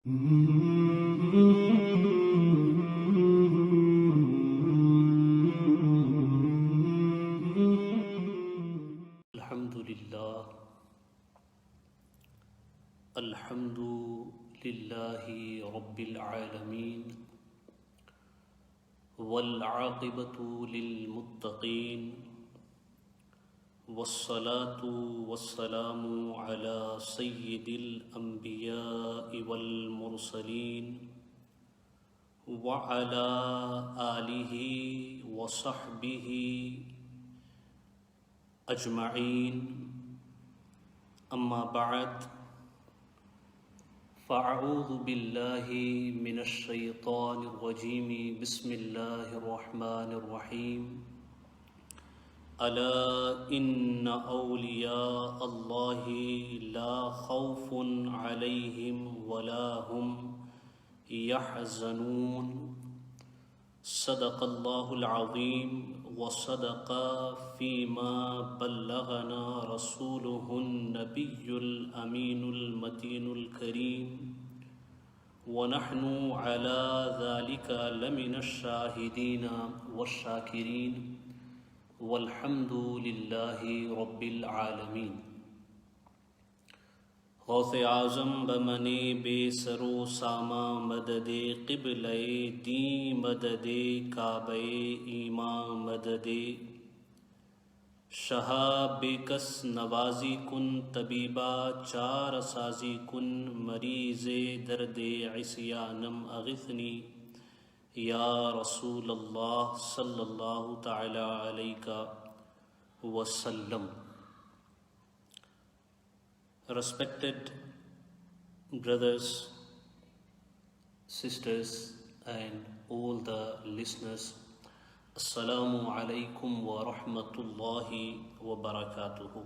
الحمد للہ رب العالمین والعاقبۃ للمتقین والصلاة والسلام علی سید الانبیاء والمرسلین وعلی آلہ وصحبہ اجمعین، اما بعد فاعوذ باللہ من الشیطان الرجیم، بسم اللہ الرحمن الرحیم۔ الا ان اولیاء اللہ لا خوف علیہم ولا هم يحزنون، صدق اللہ العظیم وصدق فیما بلغنا رسولہ النبی الامین المتین الکریم، ونحن على ذلك لمن الشاہدین والشاکرین، والحمد للہ رب العالمین۔ غوث اعظم بمن بے سر و سامہ مدد قبلہ دین مدد کعبہ ایمان مدد، شہا بے کس نوازی کن طبیبہ چار سازی کن، مریض درد عصیانم اغثنی یا رسول اللہ صلی اللہ تعالی علیہ وسلم۔ Respected brothers, sisters and all the listeners, Assalamu alaikum wa rahmatullahi wa barakatuhu.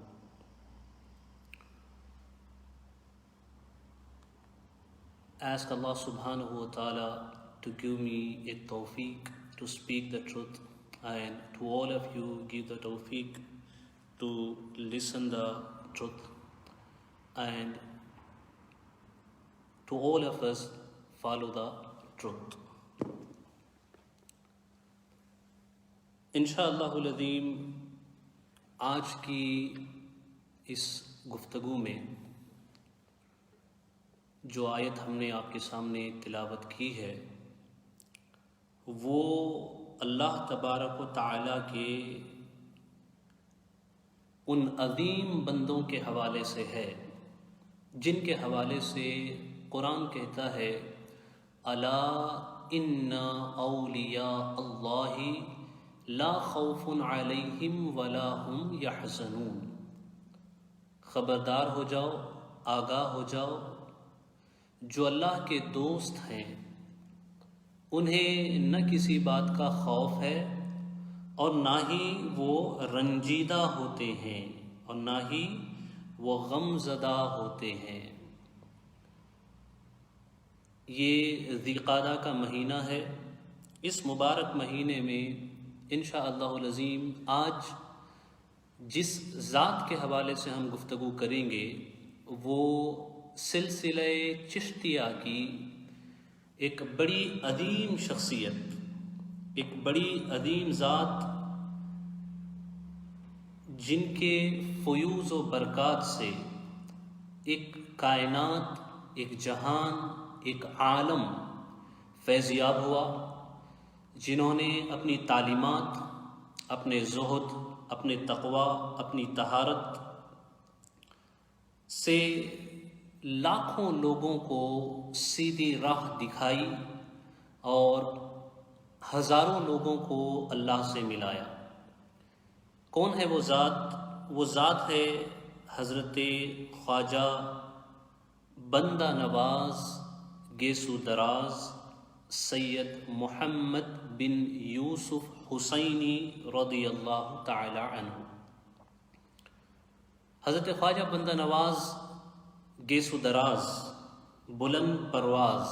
Ask Allah subhanahu wa ta'ala to give me a tawfiq to speak the truth, and to all of you give the tawfiq to listen the truth, and to all of us follow the truth. انشاءاللہ العظیم آج کی اس گفتگو میں جو آیت ہم نے آپ کے سامنے تلاوت کی ہے وہ اللہ تبارک و تعالیٰ کے ان عظیم بندوں کے حوالے سے ہے جن کے حوالے سے قرآن کہتا ہے الا ان اولیاء اللہ لا خوف علیہم ولا هم یحزنون، خبردار ہو جاؤ، آگاہ ہو جاؤ، جو اللہ کے دوست ہیں انہیں نہ کسی بات کا خوف ہے اور نہ ہی وہ رنجیدہ ہوتے ہیں اور نہ ہی وہ غم زدہ ہوتے ہیں۔ یہ ذی القعدہ کا مہینہ ہے۔ اس مبارک مہینے میں انشاءاللہ العظیم آج جس ذات کے حوالے سے ہم گفتگو کریں گے وہ سلسلہ چشتیہ کی ایک بڑی عظیم شخصیت، ایک بڑی عظیم ذات جن کے فیوز و برکات سے ایک کائنات، ایک جہان، ایک عالم فیضیاب ہوا، جنہوں نے اپنی تعلیمات، اپنے زہد، اپنے تقوی، اپنی طہارت سے لاکھوں لوگوں کو سیدھی راہ دکھائی اور ہزاروں لوگوں کو اللہ سے ملایا۔ کون ہے وہ ذات؟ وہ ذات ہے حضرت خواجہ بندہ نواز گیسو دراز سید محمد بن یوسف حسینی رضی اللہ تعالی عنہ۔ حضرت خواجہ بندہ نواز گیسو دراز بلند پرواز،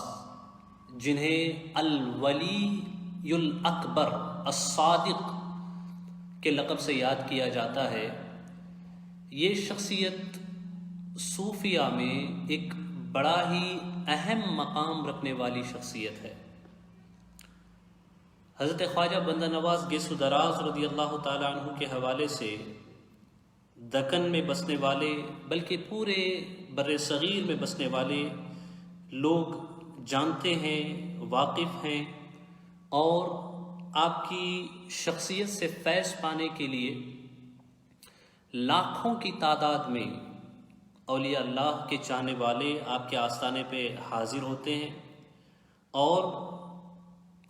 جنہیں الولی الاکبر الصادق کے لقب سے یاد کیا جاتا ہے، یہ شخصیت صوفیہ میں ایک بڑا ہی اہم مقام رکھنے والی شخصیت ہے۔ حضرت خواجہ بندہ نواز گیسو دراز رضی اللہ تعالیٰ عنہ کے حوالے سے دکن میں بسنے والے بلکہ پورے بر صغیر میں بسنے والے لوگ جانتے ہیں، واقف ہیں، اور آپ کی شخصیت سے فیض پانے کے لیے لاکھوں کی تعداد میں اولیاء اللہ کے چاہنے والے آپ کے آستانے پہ حاضر ہوتے ہیں اور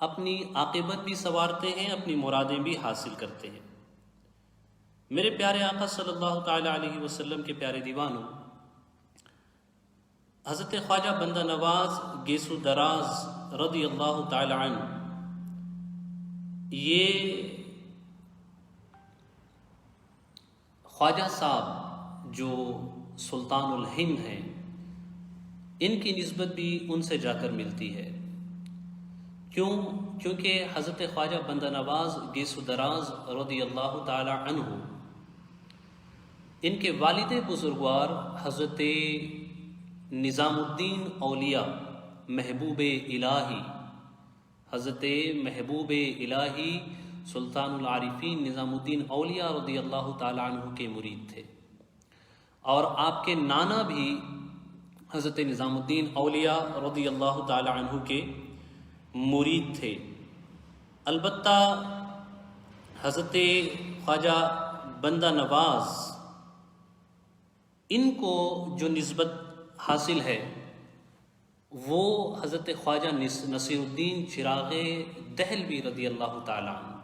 اپنی عاقبت بھی سنوارتے ہیں، اپنی مرادیں بھی حاصل کرتے ہیں۔ میرے پیارے آقا صلی اللہ تعالیٰ علیہ وسلم کے پیارے دیوانوں، حضرت خواجہ بندہ نواز گیسو دراز رضی اللہ تعالیٰ عنہ یہ خواجہ صاحب جو سلطان الہند ہیں، ان کی نسبت بھی ان سے جا کر ملتی ہے۔ کیونکہ حضرت خواجہ بندہ نواز گیسو دراز رضی اللہ تعالی عنہ ان کے والد بزرگوار حضرت نظام الدین اولیاء محبوب الہی، حضرت محبوب الہی سلطان العارفین نظام الدین اولیاء رضی اللہ تعالی عنہ کے مرید تھے، اور آپ کے نانا بھی حضرت نظام الدین اولیاء رضی اللہ تعالی عنہ کے مرید تھے۔ البتہ حضرت خواجہ بندہ نواز ان کو جو نسبت حاصل ہے وہ حضرت خواجہ نصیر الدین چراغ دہلوی رضی اللہ تعالیٰ عنہ،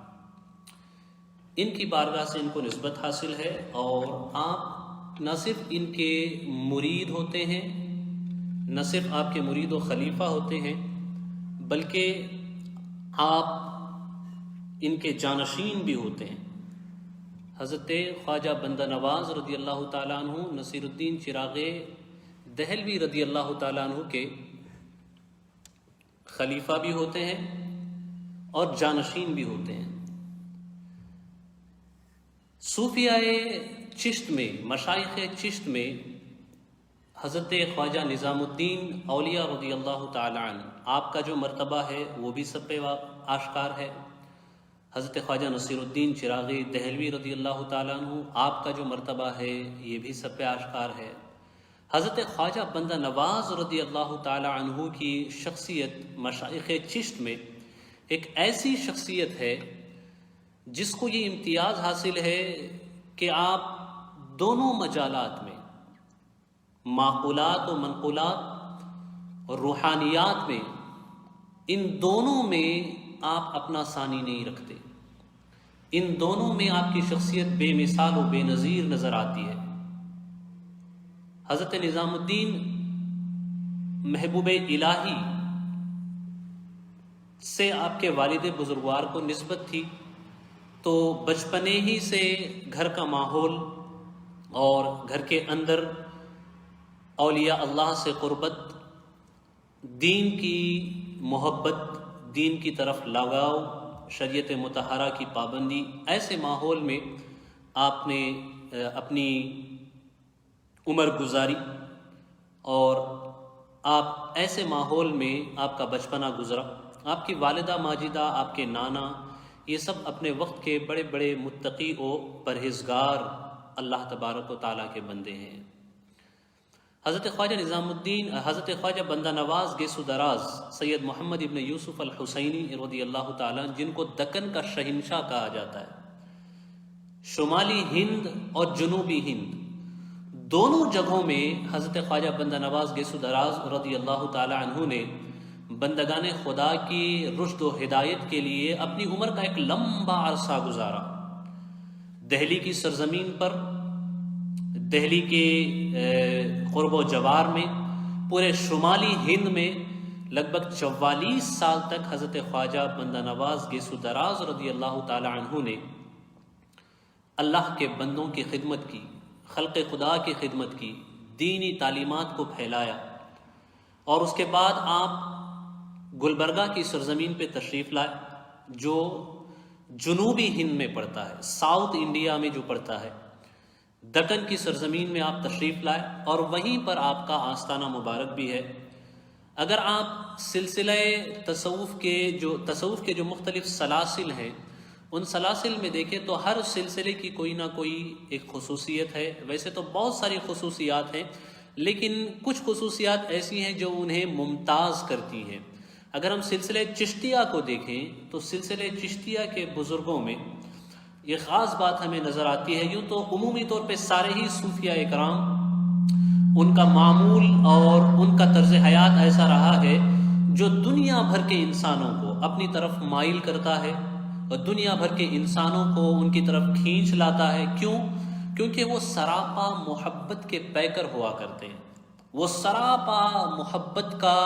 ان کی بارگاہ سے ان کو نسبت حاصل ہے، اور آپ نہ صرف ان کے مرید ہوتے ہیں، نہ صرف آپ کے مرید و خلیفہ ہوتے ہیں، بلکہ آپ ان کے جانشین بھی ہوتے ہیں۔ حضرت خواجہ بندہ نواز رضی اللہ تعالیٰ عنہ نصیر الدین چراغ دہلوی رضی اللہ تعالیٰ عنہ کے خلیفہ بھی ہوتے ہیں اور جانشین بھی ہوتے ہیں۔ صوفیاء چشت میں، مشائخ چشت میں حضرت خواجہ نظام الدین اولیاء رضی اللہ تعالیٰ عنہ آپ کا جو مرتبہ ہے وہ بھی سب پہ آشکار ہے۔ حضرت خواجہ نصیر الدین چراغ دہلوی رضی اللہ تعالیٰ عنہ آپ کا جو مرتبہ ہے یہ بھی سب پہ آشکار ہے۔ حضرت خواجہ بندہ نواز رضی اللہ تعالیٰ عنہ کی شخصیت مشائخ چشت میں ایک ایسی شخصیت ہے جس کو یہ امتیاز حاصل ہے کہ آپ دونوں مجالات میں، معقولات و منقولات اور روحانیات میں، ان دونوں میں آپ اپنا ثانی نہیں رکھتے، ان دونوں میں آپ کی شخصیت بے مثال و بے نظیر نظر آتی ہے۔ حضرت نظام الدین محبوب الہی سے آپ کے والد بزرگوار کو نسبت تھی، تو بچپنے ہی سے گھر کا ماحول اور گھر کے اندر اولیاء اللہ سے قربت، دین کی محبت، دین کی طرف لگاؤ، شریعت مطہرہ کی پابندی، ایسے ماحول میں آپ نے اپنی عمر گزاری، اور آپ ایسے ماحول میں آپ کا بچپنا گزرا۔ آپ کی والدہ ماجدہ، آپ کے نانا، یہ سب اپنے وقت کے بڑے بڑے متقی و پرہیزگار اللہ تبارک و تعالیٰ کے بندے ہیں۔ حضرت خواجہ بندہ نواز گیسو دراز سید محمد ابن یوسف الحسینی رضی اللہ تعالیٰ جن کو دکن کا شہنشاہ کہا جاتا ہے، شمالی ہند اور جنوبی ہند دونوں جگہوں میں حضرت خواجہ بندہ نواز گیسو دراز رضی اللہ تعالیٰ عنہ نے بندگان خدا کی رشد و ہدایت کے لیے اپنی عمر کا ایک لمبا عرصہ گزارا۔ دہلی کی سرزمین پر، دہلی کے قرب و جوار میں، پورے شمالی ہند میں لگ بھگ 44 سال تک حضرت خواجہ بندہ نواز گیسو دراز رضی اللہ تعالی عنہ نے اللہ کے بندوں کی خدمت کی، خلق خدا کی خدمت کی، دینی تعلیمات کو پھیلایا، اور اس کے بعد آپ گلبرگہ کی سرزمین پہ تشریف لائے جو جنوبی ہند میں پڑتا ہے، ساؤتھ انڈیا میں جو پڑتا ہے، دکن کی سرزمین میں آپ تشریف لائے، اور وہیں پر آپ کا آستانہ مبارک بھی ہے۔ اگر آپ سلسلہ تصوف کے جو مختلف سلاسل ہیں ان سلاسل میں دیکھیں تو ہر سلسلے کی کوئی نہ کوئی ایک خصوصیت ہے. ویسے تو بہت ساری خصوصیات ہیں لیکن کچھ خصوصیات ایسی ہیں جو انہیں ممتاز کرتی ہیں. اگر ہم سلسلہ چشتیہ کو دیکھیں تو سلسلہ چشتیہ کے بزرگوں میں یہ خاص بات ہمیں نظر آتی ہے. یوں تو عمومی طور پہ سارے ہی صوفیاء اکرام ان کا معمول اور ان کا طرز حیات ایسا رہا ہے جو دنیا بھر کے انسانوں کو اپنی طرف مائل کرتا ہے اور دنیا بھر کے انسانوں کو ان کی طرف کھینچ لاتا ہے. کیوں؟ کیونکہ وہ سراپا محبت کے پیکر ہوا کرتے ہیں. وہ سراپا محبت کا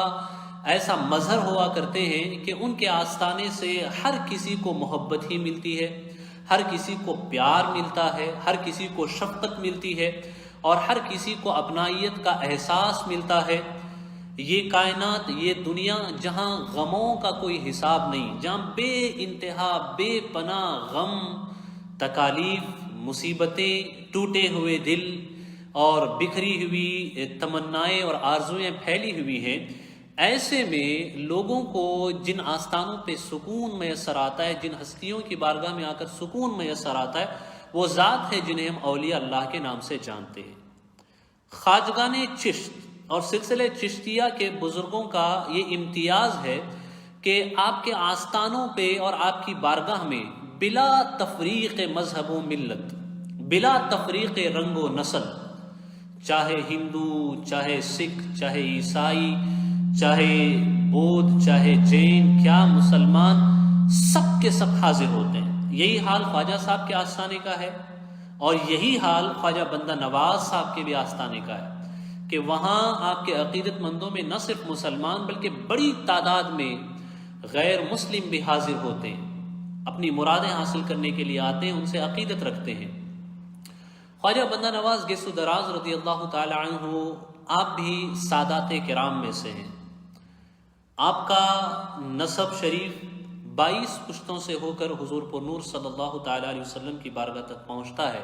ایسا مظہر ہوا کرتے ہیں کہ ان کے آستانے سے ہر کسی کو محبت ہی ملتی ہے، ہر کسی کو پیار ملتا ہے، ہر کسی کو شفقت ملتی ہے اور ہر کسی کو اپنائیت کا احساس ملتا ہے. یہ کائنات، یہ دنیا جہاں غموں کا کوئی حساب نہیں، جہاں بے انتہا بے پناہ غم، تکالیف، مصیبتیں، ٹوٹے ہوئے دل اور بکھری ہوئی تمنائیں اور آرزویں پھیلی ہوئی ہیں، ایسے میں لوگوں کو جن آستانوں پہ سکون میسر آتا ہے، جن ہستیوں کی بارگاہ میں آ کر سکون میسر آتا ہے، وہ ذات ہے جنہیں ہم اولیاء اللہ کے نام سے جانتے ہیں. خواجگان چشت اور سلسلہ چشتیہ کے بزرگوں کا یہ امتیاز ہے کہ آپ کے آستانوں پہ اور آپ کی بارگاہ میں بلا تفریق مذہب و ملت، بلا تفریق رنگ و نسل، چاہے ہندو، چاہے سکھ، چاہے عیسائی، چاہے بودھ، چاہے جین، کیا مسلمان، سب کے سب حاضر ہوتے ہیں. یہی حال خواجہ صاحب کے آستانے کا ہے اور یہی حال خواجہ بندہ نواز صاحب کے بھی آستانے کا ہے کہ وہاں آپ کے عقیدت مندوں میں نہ صرف مسلمان بلکہ بڑی تعداد میں غیر مسلم بھی حاضر ہوتے ہیں، اپنی مرادیں حاصل کرنے کے لیے آتے ہیں، ان سے عقیدت رکھتے ہیں. خواجہ بندہ نواز گیسو دراز رضی اللہ تعالی عنہ آپ بھی سادات کرام میں سے ہیں. آپ کا نسب شریف 22 پشتوں سے ہو کر حضور پر نور صلی اللہ تعالی علیہ وسلم کی بارگاہ تک پہنچتا ہے.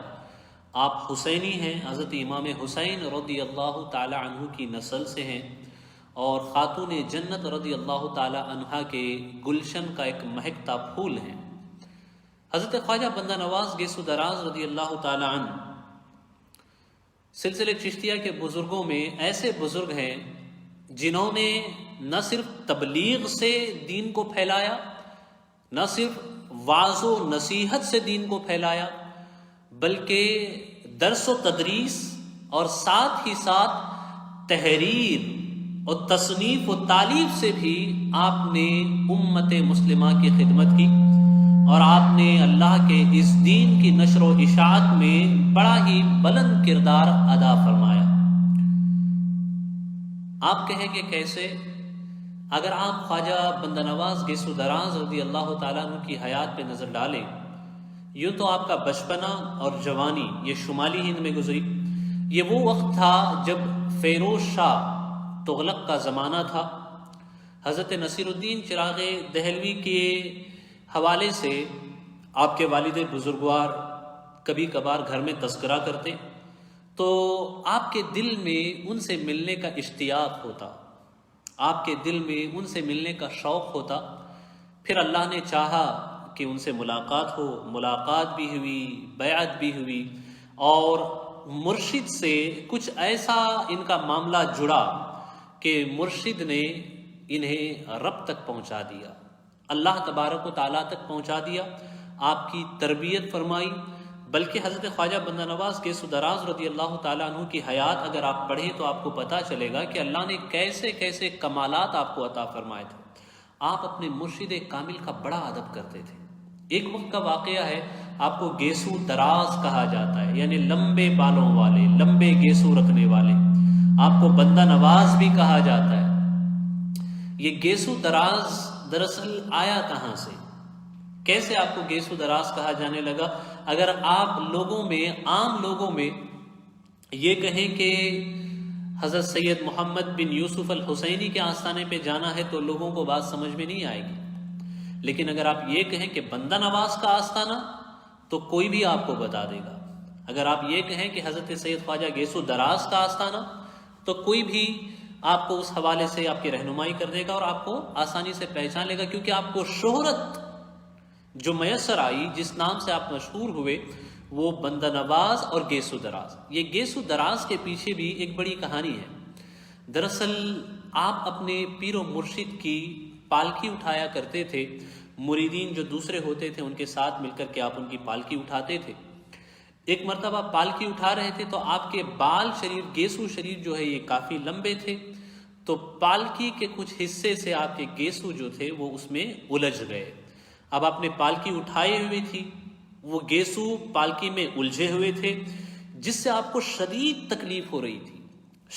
آپ حسینی ہیں، حضرت امام حسین رضی اللہ تعالی عنہ کی نسل سے ہیں اور خاتون جنت رضی اللہ تعالی عنہ کے گلشن کا ایک مہکتا پھول ہیں. حضرت خواجہ بندہ نواز گیسو دراز رضی اللہ تعالی عنہ سلسلے چشتیہ کے بزرگوں میں ایسے بزرگ ہیں جنہوں نے نہ صرف تبلیغ سے دین کو پھیلایا، نہ صرف وعظ و نصیحت سے دین کو پھیلایا، بلکہ درس و تدریس اور ساتھ ہی ساتھ تحریر اور تصنیف و تالیف سے بھی آپ نے امت مسلمہ کی خدمت کی اور آپ نے اللہ کے اس دین کی نشر و اشاعت میں بڑا ہی بلند کردار ادا فرمایا. آپ کہیں کہ کیسے؟ اگر آپ خواجہ بندہ نواز گیسو دراز رضی اللہ تعالیٰ عنہ کی حیات پہ نظر ڈالیں، یوں تو آپ کا بچپنا اور جوانی یہ شمالی ہند میں گزری. یہ وہ وقت تھا جب فیروز شاہ تغلق کا زمانہ تھا. حضرت نصیر الدین چراغ دہلوی کے حوالے سے آپ کے والد بزرگوار کبھی کبھار گھر میں تذکرہ کرتے تو آپ کے دل میں ان سے ملنے کا اشتیاق ہوتا، آپ کے دل میں ان سے ملنے کا شوق ہوتا. پھر اللہ نے چاہا کہ ان سے ملاقات ہو، ملاقات بھی ہوئی، بیعت بھی ہوئی اور مرشد سے کچھ ایسا ان کا معاملہ جڑا کہ مرشد نے انہیں رب تک پہنچا دیا، اللہ تبارک و تعالیٰ تک پہنچا دیا، آپ کی تربیت فرمائی. بلکہ حضرت خواجہ بندہ نواز گیسو دراز رضی اللہ تعالیٰ عنہ کی حیات اگر آپ پڑھیں تو آپ کو پتہ چلے گا کہ اللہ نے کیسے کیسے کمالات آپ کو عطا فرمائے تھے. آپ اپنے مرشد کامل کا بڑا ادب کرتے تھے. ایک وقت کا واقعہ ہے، آپ کو گیسو دراز کہا جاتا ہے، یعنی لمبے بالوں والے، لمبے گیسو رکھنے والے. آپ کو بندہ نواز بھی کہا جاتا ہے. یہ گیسو دراز دراصل آیا کہاں سے؟ کیسے آپ کو گیسو دراز کہا جانے لگا؟ اگر آپ لوگوں میں، عام لوگوں میں یہ کہیں کہ حضرت سید محمد بن یوسف الحسینی کے آستانے پہ جانا ہے تو لوگوں کو بات سمجھ میں نہیں آئے گی. لیکن اگر آپ یہ کہیں کہ بندہ نواز کا آستانہ تو کوئی بھی آپ کو بتا دے گا. اگر آپ یہ کہیں کہ حضرت سید خواجہ گیسو دراز کا آستانہ تو کوئی بھی آپ کو اس حوالے سے آپ کی رہنمائی کر دے گا اور آپ کو آسانی سے پہچان لے گا، کیونکہ آپ کو شہرت جو میسر آئی، جس نام سے آپ مشہور ہوئے، وہ بندہ نواز اور گیسو دراز۔ یہ گیسو دراز کے پیچھے بھی ایک بڑی کہانی ہے۔ دراصل آپ اپنے پیر و مرشد کی پالکی اٹھایا کرتے تھے، مریدین جو دوسرے ہوتے تھے ان کے ساتھ مل کر کے آپ ان کی پالکی اٹھاتے تھے۔ ایک مرتبہ پالکی اٹھا رہے تھے تو آپ کے بال شریف، گیسو شریف جو ہے یہ کافی لمبے تھے، تو پالکی کے کچھ حصے سے آپ کے گیسو جو تھے وہ اس میں الجھ گئے۔ اب آپ نے پالکی اٹھائی ہوئی تھی، وہ گیسو پالکی میں الجھے ہوئے تھے، جس سے آپ کو شدید تکلیف ہو رہی تھی،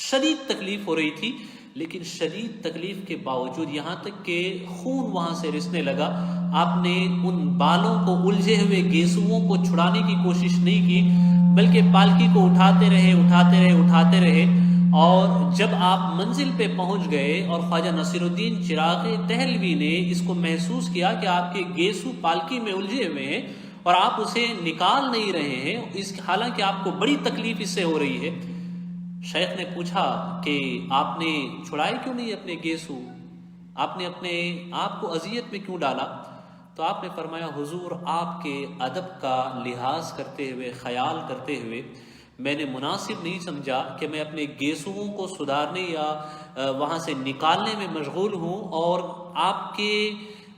شدید تکلیف ہو رہی تھی۔ لیکن شدید تکلیف کے باوجود، یہاں تک کہ خون وہاں سے رسنے لگا، آپ نے ان بالوں کو، الجھے ہوئے گیسوؤں کو چھڑانے کی کوشش نہیں کی، بلکہ پالکی کو اٹھاتے رہے، اٹھاتے رہے، اٹھاتے رہے۔ اور جب آپ منزل پہ پہنچ گئے اور خواجہ نصیر الدین چراغ دہلوی نے اس کو محسوس کیا کہ آپ کے گیسو پالکی میں الجھے ہوئے ہیں اور آپ اسے نکال نہیں رہے ہیں، حالانکہ آپ کو بڑی تکلیف اس سے ہو رہی ہے، شیخ نے پوچھا کہ آپ نے چھڑائے کیوں نہیں اپنے گیسو، آپ نے اپنے آپ کو اذیت میں کیوں ڈالا؟ تو آپ نے فرمایا، حضور آپ کے ادب کا لحاظ کرتے ہوئے، خیال کرتے ہوئے میں نے مناسب نہیں سمجھا کہ میں اپنے گیسوؤں کو سدھارنے یا وہاں سے نکالنے میں مشغول ہوں اور آپ کے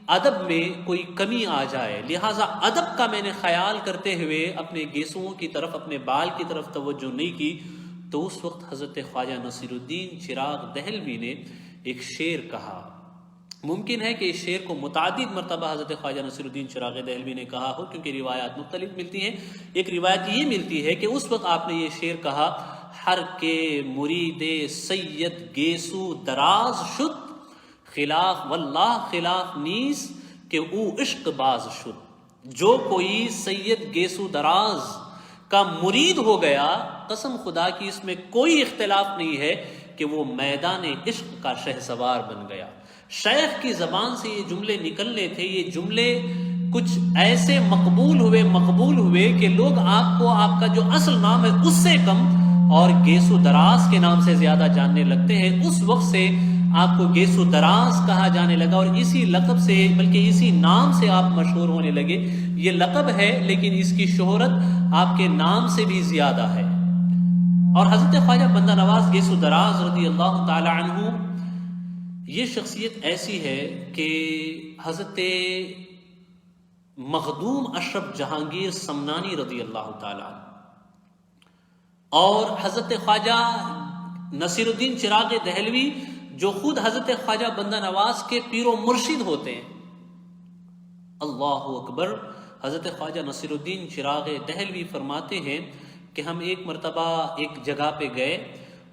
ادب میں کوئی کمی آ جائے، لہٰذا ادب کا میں نے خیال کرتے ہوئے اپنے گیسوؤں کی طرف، اپنے بال کی طرف توجہ نہیں کی۔ تو اس وقت حضرت خواجہ نصیر الدین چراغ دہلوی نے ایک شعر کہا۔ ممکن ہے کہ اس شعر کو متعدد مرتبہ حضرت خواجہ نصیر الدین چراغ دہلوی نے کہا ہو، کیونکہ روایات مختلف ملتی ہیں۔ ایک روایت یہ ملتی ہے کہ اس وقت آپ نے یہ شعر کہا، ہر کے مرید سید گیسو دراز شد، خلاف واللہ خلاف نیز کہ او عشق باز شد۔ جو کوئی سید گیسو دراز کا مرید ہو گیا، قسم خدا کی اس میں کوئی اختلاف نہیں ہے کہ وہ میدان عشق کا شہسوار بن گیا۔ شیخ کی زبان سے یہ جملے نکلنے تھے، یہ جملے کچھ ایسے مقبول ہوئے کہ لوگ آپ کو، آپ کا جو اصل نام ہے اس سے کم اور گیسو دراز کے نام سے زیادہ جاننے لگتے ہیں۔ اس وقت سے آپ کو گیسو دراز کہا جانے لگا اور اسی لقب سے، بلکہ اسی نام سے آپ مشہور ہونے لگے۔ یہ لقب ہے لیکن اس کی شہرت آپ کے نام سے بھی زیادہ ہے۔ اور حضرت خواجہ بندہ نواز گیسو دراز رضی اللہ تعالی عنہ، یہ شخصیت ایسی ہے کہ حضرت مخدوم اشرف جہانگیر سمنانی رضی اللہ تعالی عنہ اور حضرت خواجہ نصیر الدین چراغ دہلوی، جو خود حضرت خواجہ بندہ نواز کے پیر و مرشد ہوتے ہیں، اللہ اکبر، حضرت خواجہ نصیر الدین چراغ دہلوی فرماتے ہیں کہ ہم ایک مرتبہ ایک جگہ پہ گئے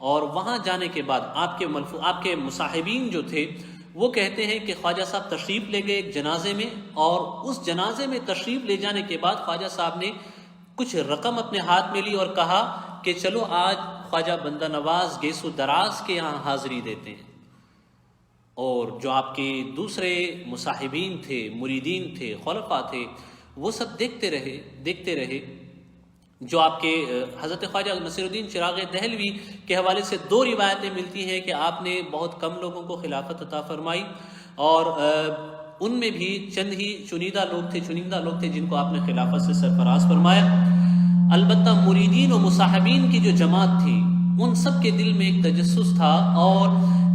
اور وہاں جانے کے بعد آپ کے مصاحبین جو تھے وہ کہتے ہیں کہ خواجہ صاحب تشریف لے گئے ایک جنازے میں، اور اس جنازے میں تشریف لے جانے کے بعد خواجہ صاحب نے کچھ رقم اپنے ہاتھ میں لی اور کہا کہ چلو آج خواجہ بندہ نواز گیسو دراز کے یہاں حاضری دیتے ہیں۔ اور جو آپ کے دوسرے مصاحبین تھے، مریدین تھے، خلفاء تھے، وہ سب دیکھتے رہے۔ جو آپ کے حضرت خواجہ نصیر الدین چراغ دہلوی کے حوالے سے دو روایتیں ملتی ہیں کہ آپ نے بہت کم لوگوں کو خلافت عطا فرمائی، اور ان میں بھی چند ہی چنیدہ لوگ تھے جن کو آپ نے خلافت سے سرفراز فرمایا۔ البتہ مریدین و مصاحبین کی جو جماعت تھی، ان سب کے دل میں ایک تجسس تھا اور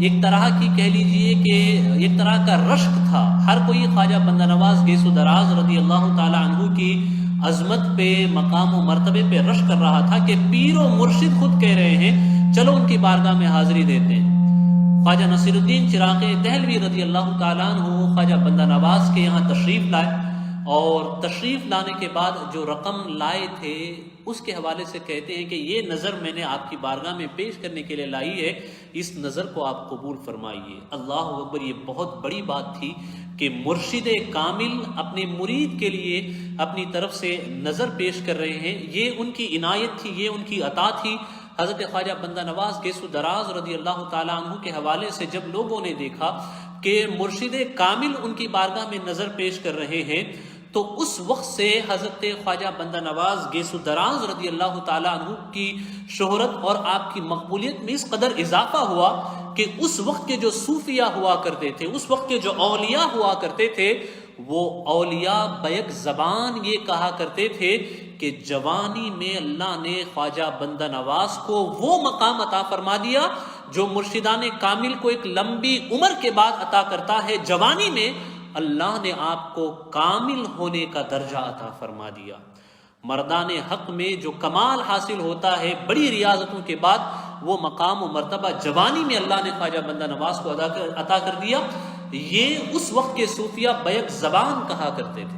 ایک طرح کی کہہ لیجئے کہ ایک طرح کا رشک تھا۔ ہر کوئی خواجہ بندہ نواز گیسو دراز رضی اللہ تعالی عنہ کی عظمت پہ، مقام و مرتبے پہ رشک کر رہا تھا کہ پیر و مرشد خود کہہ رہے ہیں چلو ان کی بارگاہ میں حاضری دیتے ہیں۔ خواجہ نصیر الدین چراغ دہلوی رضی اللہ تعالیٰ عنہ خواجہ بندہ نواز کے یہاں تشریف لائے، اور تشریف لانے کے بعد جو رقم لائے تھے اس کے حوالے سے کہتے ہیں کہ یہ نظر میں نے آپ کی بارگاہ میں پیش کرنے کے لیے لائی ہے، اس نظر کو آپ قبول فرمائیے۔ اللہ اکبر، یہ بہت بڑی بات تھی کہ مرشد کامل اپنے مرید کے لیے اپنی طرف سے نظر پیش کر رہے ہیں۔ یہ ان کی عنایت تھی، یہ ان کی عطا تھی۔ حضرت خواجہ بندہ نواز گیسو دراز رضی اللہ تعالیٰ عنہ کے حوالے سے جب لوگوں نے دیکھا کہ مرشد کامل ان کی بارگاہ میں نظر پیش کر رہے ہیں، تو اس وقت سے حضرت خواجہ بندہ نواز گیسو دراز رضی اللہ تعالیٰ عنہ کی شہرت اور آپ کی مقبولیت میں اس قدر اضافہ ہوا کہ اس وقت کے جو صوفیہ ہوا کرتے تھے، اس وقت کے جو اولیاء ہوا کرتے تھے، وہ اولیاء بیک زبان یہ کہا کرتے تھے کہ جوانی میں اللہ نے خواجہ بندہ نواز کو وہ مقام عطا فرما دیا جو مرشدان کامل کو ایک لمبی عمر کے بعد عطا کرتا ہے، جوانی میں اللہ نے آپ کو کامل ہونے کا درجہ عطا فرما دیا۔ مردان حق میں جو کمال حاصل ہوتا ہے بڑی ریاضتوں کے بعد، وہ مقام و مرتبہ جوانی میں اللہ نے خواجہ بندہ نواز کو عطا کر دیا۔ یہ اس وقت کے صوفیہ بیک زبان کہا کرتے تھے۔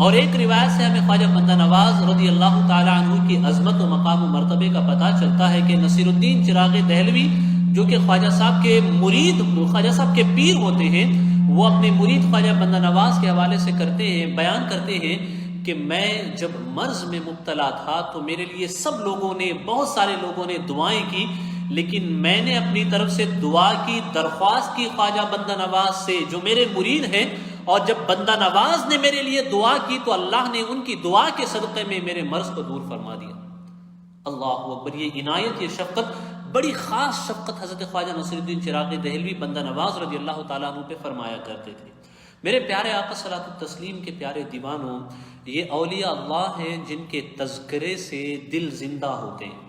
اور ایک روایت سے ہمیں خواجہ بندہ نواز رضی اللہ تعالی عنہ کی عظمت و مقام و مرتبے کا پتہ چلتا ہے کہ نصیر الدین چراغ دہلوی جو کہ خواجہ صاحب کے مرید، خواجہ صاحب کے پیر ہوتے ہیں، وہ اپنے مرید خواجہ بندہ نواز کے حوالے سے کرتے ہیں، بیان کرتے ہیں کہ میں جب مرض میں مبتلا تھا تو میرے لیے سب لوگوں نے، بہت سارے لوگوں نے دعائیں کی، لیکن میں نے اپنی طرف سے دعا کی، درخواست کی خواجہ بندہ نواز سے جو میرے مرید ہیں، اور جب بندہ نواز نے میرے لیے دعا کی تو اللہ نے ان کی دعا کے صدقے میں میرے مرض کو دور فرما دیا۔ اللہ اکبر! یہ عنایت، یہ شفقت، بڑی خاص شفقت حضرت خواجہ نصیر الدین چراغ دہلوی بندہ نواز رضی اللہ تعالیٰ عنہ پہ فرمایا کرتے تھے۔ میرے پیارے آقا صلاۃ التسلیم کے پیارے دیوانوں، یہ اولیاء اللہ ہیں جن کے تذکرے سے دل زندہ ہوتے ہیں۔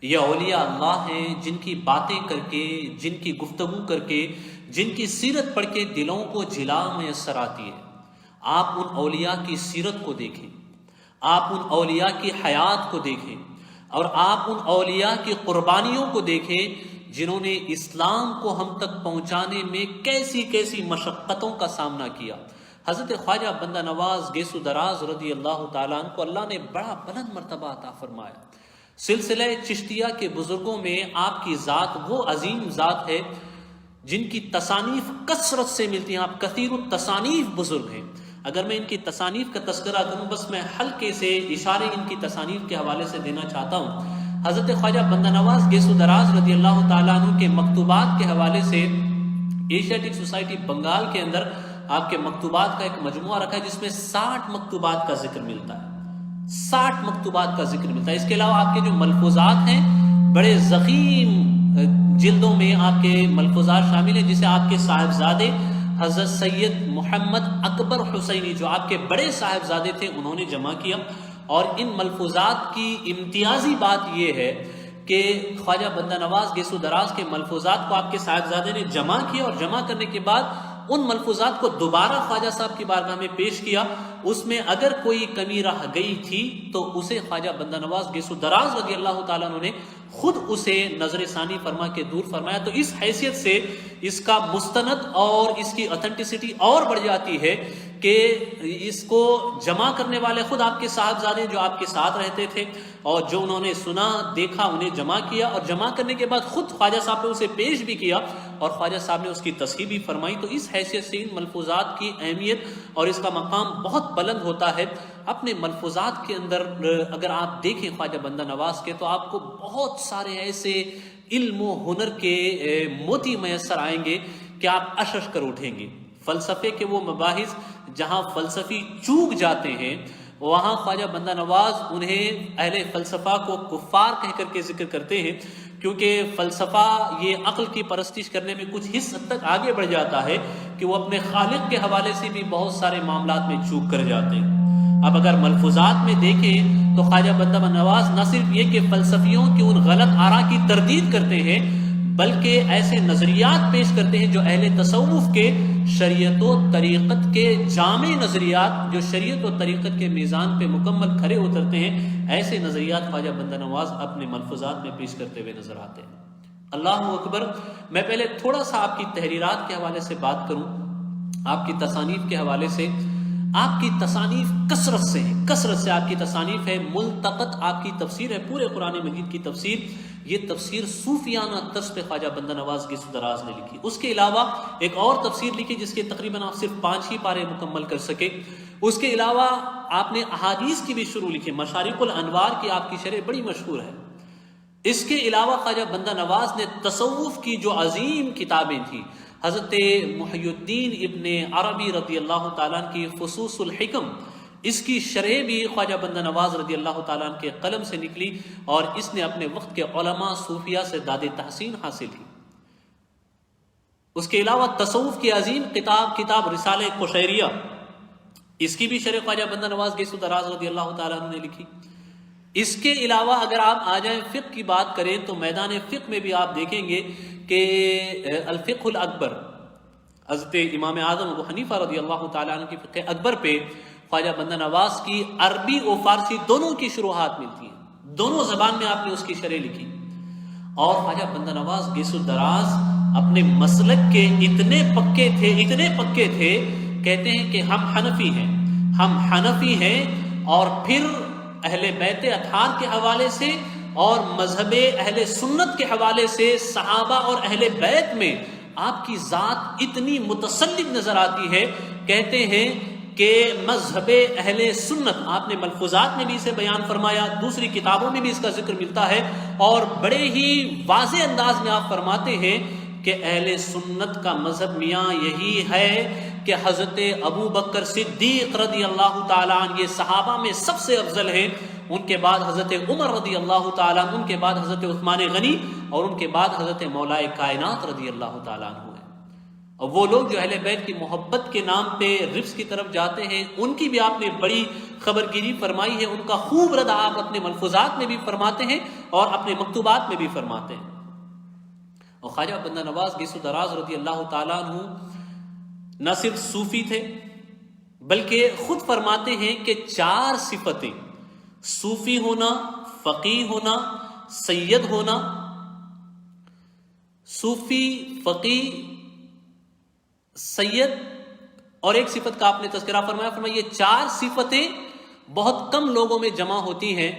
یہ اولیاء اللہ ہیں جن کی باتیں کر کے، جن کی گفتگو کر کے، جن کی سیرت پڑھ کے دلوں کو جلا میسر آتی ہے۔ آپ ان اولیاء کی سیرت کو دیکھیں، آپ ان اولیاء کی حیات کو دیکھیں، اور آپ ان اولیاء کی قربانیوں کو دیکھیں جنہوں نے اسلام کو ہم تک پہنچانے میں کیسی کیسی مشقتوں کا سامنا کیا۔ حضرت خواجہ بندہ نواز گیس و دراز رضی اللہ تعالیٰ عنہ کو اللہ نے بڑا بلند مرتبہ عطا فرمایا۔ سلسلہ چشتیہ کے بزرگوں میں آپ کی ذات وہ عظیم ذات ہے جن کی تصانیف کثرت سے ملتی ہیں۔ آپ کثیر التصانیف بزرگ ہیں۔ اگر میں ان کی تصانیف کا تذکرہ کروں، بس میں ہلکے سے اشارے ان کی تصانیف کے حوالے سے دینا چاہتا ہوں۔ حضرت خواجہ بندہ نواز گیس و دراز رضی اللہ تعالیٰ عنہ کے مکتوبات کے حوالے سے ایشیاٹک سوسائٹی بنگال کے اندر آپ کے مکتوبات کا ایک مجموعہ رکھا ہے جس میں 60 مکتوبات کا ذکر ملتا ہے۔ 60 مکتوبات کا ذکر ملتا ہے۔ اس کے علاوہ آپ کے جو ملفوظات ہیں، بڑے ضخیم جلدوں میں آپ کے ملفوظات شامل ہیں، جسے آپ کے صاحبزادے حضرت سید محمد اکبر حسینی جو آپ کے بڑے صاحبزادے تھے انہوں نے جمع کیا۔ اور ان ملفوظات کی امتیازی بات یہ ہے کہ خواجہ بندہ نواز گیس و دراز کے ملفوظات کو آپ کے صاحبزادے نے جمع کیا، اور جمع کرنے کے بعد ان ملفوظات کو دوبارہ خواجہ صاحب کی بارگاہ میں پیش کیا۔ اس میں اگر کوئی کمی رہ گئی تھی تو اسے خواجہ بندہ نواز گیس و دراز رضی اللہ تعالیٰ عنہ نے خود اسے نظر ثانی فرما کے دور فرمایا۔ تو اس حیثیت سے اس کا مستند اور اس کی اتھینٹسٹی اور بڑھ جاتی ہے کہ اس کو جمع کرنے والے خود آپ کے صاحبزادے جو آپ کے ساتھ رہتے تھے، اور جو انہوں نے سنا دیکھا انہیں جمع کیا، اور جمع کرنے کے بعد خود خواجہ صاحب نے اسے پیش بھی کیا، اور خواجہ صاحب نے اس کی تصحیح بھی فرمائی۔ تو اس حیثیت سے ان ملفوظات کی اہمیت اور اس کا مقام بہت بلند ہوتا ہے۔ اپنے ملفوظات کے اندر اگر آپ دیکھیں خواجہ بندہ نواز کے، تو آپ کو بہت سارے ایسے علم و ہنر کے موتی میسر آئیں گے کہ آپ اشش کر اٹھیں گے۔ فلسفے کے وہ مباحث جہاں فلسفی چوک جاتے ہیں، وہاں خواجہ بندہ نواز انہیں اہل فلسفہ کو کفار کہہ کر کے ذکر کرتے ہیں، کیونکہ فلسفہ یہ عقل کی پرستش کرنے میں کچھ حد تک آگے بڑھ جاتا ہے کہ وہ اپنے خالق کے حوالے سے بھی بہت سارے معاملات میں چوک کر جاتے ہیں۔ اب اگر ملفوظات میں دیکھیں تو خواجہ بندہ نواز نہ صرف یہ کہ فلسفیوں کی ان غلط آراء کی تردید کرتے ہیں، بلکہ ایسے نظریات پیش کرتے ہیں جو اہل تصوف کے شریعت و طریقت کے جامع نظریات، جو شریعت و طریقت کے میزان پہ مکمل کھرے اترتے ہیں، ایسے نظریات خواجہ بندہ نواز اپنے ملفوظات میں پیش کرتے ہوئے نظر آتے ہیں۔ اللہ اکبر! میں پہلے تھوڑا سا آپ کی تحریرات کے حوالے سے بات کروں، آپ کی تصانیف کے حوالے سے۔ آپ کی تصانیف کثرت سے ہیں، کثرت سے آپ کی تصانیف ہے۔ ملتقط آپ کی تفسیر ہے، پورے قرآن مجید کی تفسیر۔ یہ تفسیر صوفیانہ طرز پہ خواجہ بندہ نواز گیس و دراز نے لکھی۔ اس کے علاوہ ایک اور تفسیر لکھی جس کے تقریباً آپ صرف 5 ہی پارے مکمل کر سکے۔ اس کے علاوہ آپ نے احادیث کی بھی شروع لکھی، مشارق الانوار کی آپ کی شرح بڑی مشہور ہے۔ اس کے علاوہ خواجہ بندہ نواز نے تصوف کی جو عظیم کتابیں تھیں، حضرت محی الدین ابن عربی رضی اللہ تعالیٰ عنہ کی فصوص الحکم، اس کی شرح بھی خواجہ بندہ نواز رضی اللہ تعالیٰ عنہ کے قلم سے نکلی اور اس نے اپنے وقت کے علماء صوفیہ سے داد تحسین حاصل کی۔ اس کے علاوہ تصوف کی عظیم کتاب رسالہ قشیریہ، اس کی بھی شرح خواجہ بندہ نواز گیسو دراز رضی اللہ تعالیٰ عنہ نے لکھی۔ اس کے علاوہ اگر آپ آ جائیں فقہ کی بات کریں تو میدان فقہ میں بھی آپ دیکھیں گے کہ الفقہ الاکبر، حضرت امام اعظم ابو حنیفہ رضی اللہ تعالیٰ عنہ کی فقہ اکبر پہ خواجہ بندہ نواز کی عربی و فارسی دونوں کی شروحات ملتی ہیں، دونوں زبان میں آپ نے اس کی شرح لکھی۔ اور خواجہ بندہ نواز گیسو دراز اپنے مسلک کے اتنے پکے تھے، کہتے ہیں کہ ہم حنفی ہیں اور پھر اہل بیت اطہار کے حوالے سے اور مذہب اہل سنت کے حوالے سے صحابہ اور اہل بیت میں آپ کی ذات اتنی متسلط نظر آتی ہے، کہتے ہیں کہ مذہب اہل سنت، آپ نے ملفوظات میں بھی اسے بیان فرمایا، دوسری کتابوں میں بھی اس کا ذکر ملتا ہے، اور بڑے ہی واضح انداز میں آپ فرماتے ہیں کہ اہل سنت کا مذہب میاں یہی ہے کہ حضرت ابو بکر صدیق رضی اللہ تعالیٰ عنہ یہ صحابہ میں سب سے افضل ہیں، ان کے بعد حضرت عمر رضی اللہ تعالیٰ عنہ، ان کے بعد حضرت عثمان غنی، اور ان کے بعد حضرت مولا کائنات رضی اللہ تعالیٰ عنہ ہے۔ اور وہ لوگ جو اہل بیت کی محبت کے نام پہ رفض کی طرف جاتے ہیں، ان کی بھی آپ نے بڑی خبرگیری فرمائی ہے، ان کا خوب رد آپ اپنے ملفوظات میں بھی فرماتے ہیں اور اپنے مکتوبات میں بھی فرماتے ہیں۔ اور خواجہ بندہ نواز گیسو دراز رضی اللہ تعالیٰ عنہ نہ صرف صوفی تھے بلکہ خود فرماتے ہیں کہ 4 صفتیں، صوفی ہونا، فقیہ ہونا، سید ہونا، صوفی، فقیہ، سید، اور ایک صفت کا آپ نے تذکرہ فرمایا یہ 4 صفتیں بہت کم لوگوں میں جمع ہوتی ہیں،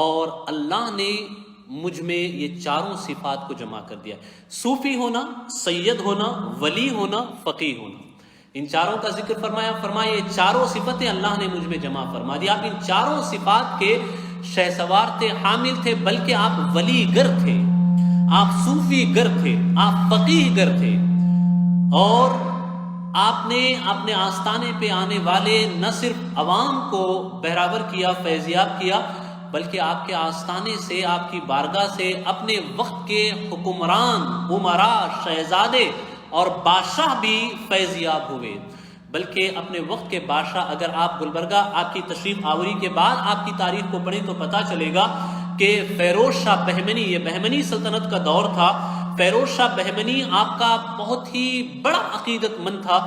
اور اللہ نے مجھ میں یہ 4 صفات کو جمع کر دیا۔ صوفی ہونا، سید ہونا، ولی ہونا، فقیہ ہونا، ان 4 کا ذکر فرمایا یہ 4 صفتیں اللہ نے مجھ میں جمع فرما دیا۔ آپ ان 4 صفات کے شہسوار تھے، حامل تھے، بلکہ آپ ولی گر تھے، آپ صوفی گر تھے، آپ فقیہ گر تھے، اور آپ نے اپنے آستانے پہ آنے والے نہ صرف عوام کو بہراور کیا، فیضیاب کیا، بلکہ آپ کے آستانے سے، آپ کی بارگاہ سے اپنے وقت کے حکمران، امراء، شہزادے اور بادشاہ بھی فیضیاب ہوئے۔ بلکہ اپنے وقت کے بادشاہ، اگر آپ گلبرگہ آپ کی تشریف آوری کے بعد آپ کی تاریخ کو پڑھیں تو پتہ چلے گا کہ فیروز شاہ بہمنی، یہ بہمنی سلطنت کا دور تھا، فیروز شاہ بہمنی آپ کا بہت ہی بڑا عقیدت مند تھا،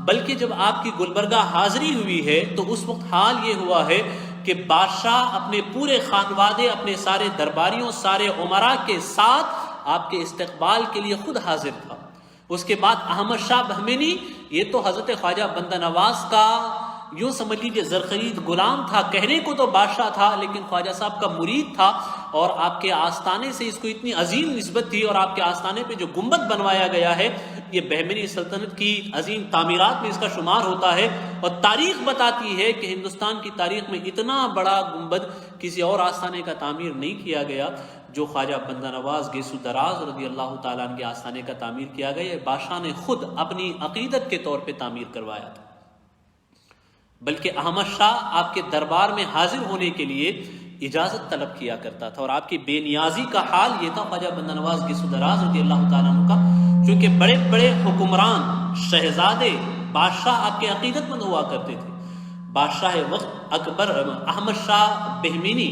بلکہ جب آپ کی گلبرگہ حاضری ہوئی ہے تو اس وقت حال یہ ہوا ہے کہ بادشاہ اپنے پورے خانوادے، اپنے سارے درباریوں، سارے عمراء کے ساتھ آپ کے استقبال کے لیے خود حاضر تھا۔ اس کے بعد احمد شاہ بہمنی، یہ تو حضرت خواجہ بندہ نواز کا یوں سمجھ لیجیے زرخرید غلام تھا، کہنے کو تو بادشاہ تھا لیکن خواجہ صاحب کا مرید تھا، اور آپ کے آستانے سے اس کو اتنی عظیم نسبت تھی، اور آپ کے آستانے پہ جو گنبد بنوایا گیا ہے یہ بہمنی سلطنت کی عظیم تعمیرات میں اس کا شمار ہوتا ہے، اور تاریخ بتاتی ہے کہ ہندوستان کی تاریخ میں اتنا بڑا گنبد کسی اور آستانے کا تعمیر نہیں کیا گیا جو خواجہ بندہ نواز گیسو دراز رضی اللہ تعالیٰ عنہ کے آستانے کا تعمیر کیا گیا۔ بادشاہ نے خود اپنی عقیدت کے طور پہ تعمیر کروایا تھا، بلکہ احمد شاہ آپ کے دربار میں حاضر ہونے کے لیے اجازت طلب کیا کرتا تھا، اور آپ کی بے نیازی کا حال یہ تھا خواجہ بندہ نواز گیسو دراز رضی اللہ تعالیٰ عنہ کا، چونکہ بڑے بڑے حکمران، شہزادے، بادشاہ آپ کے عقیدت مند ہوا کرتے تھے۔ بادشاہ وقت اکبر احمد شاہ بہمنی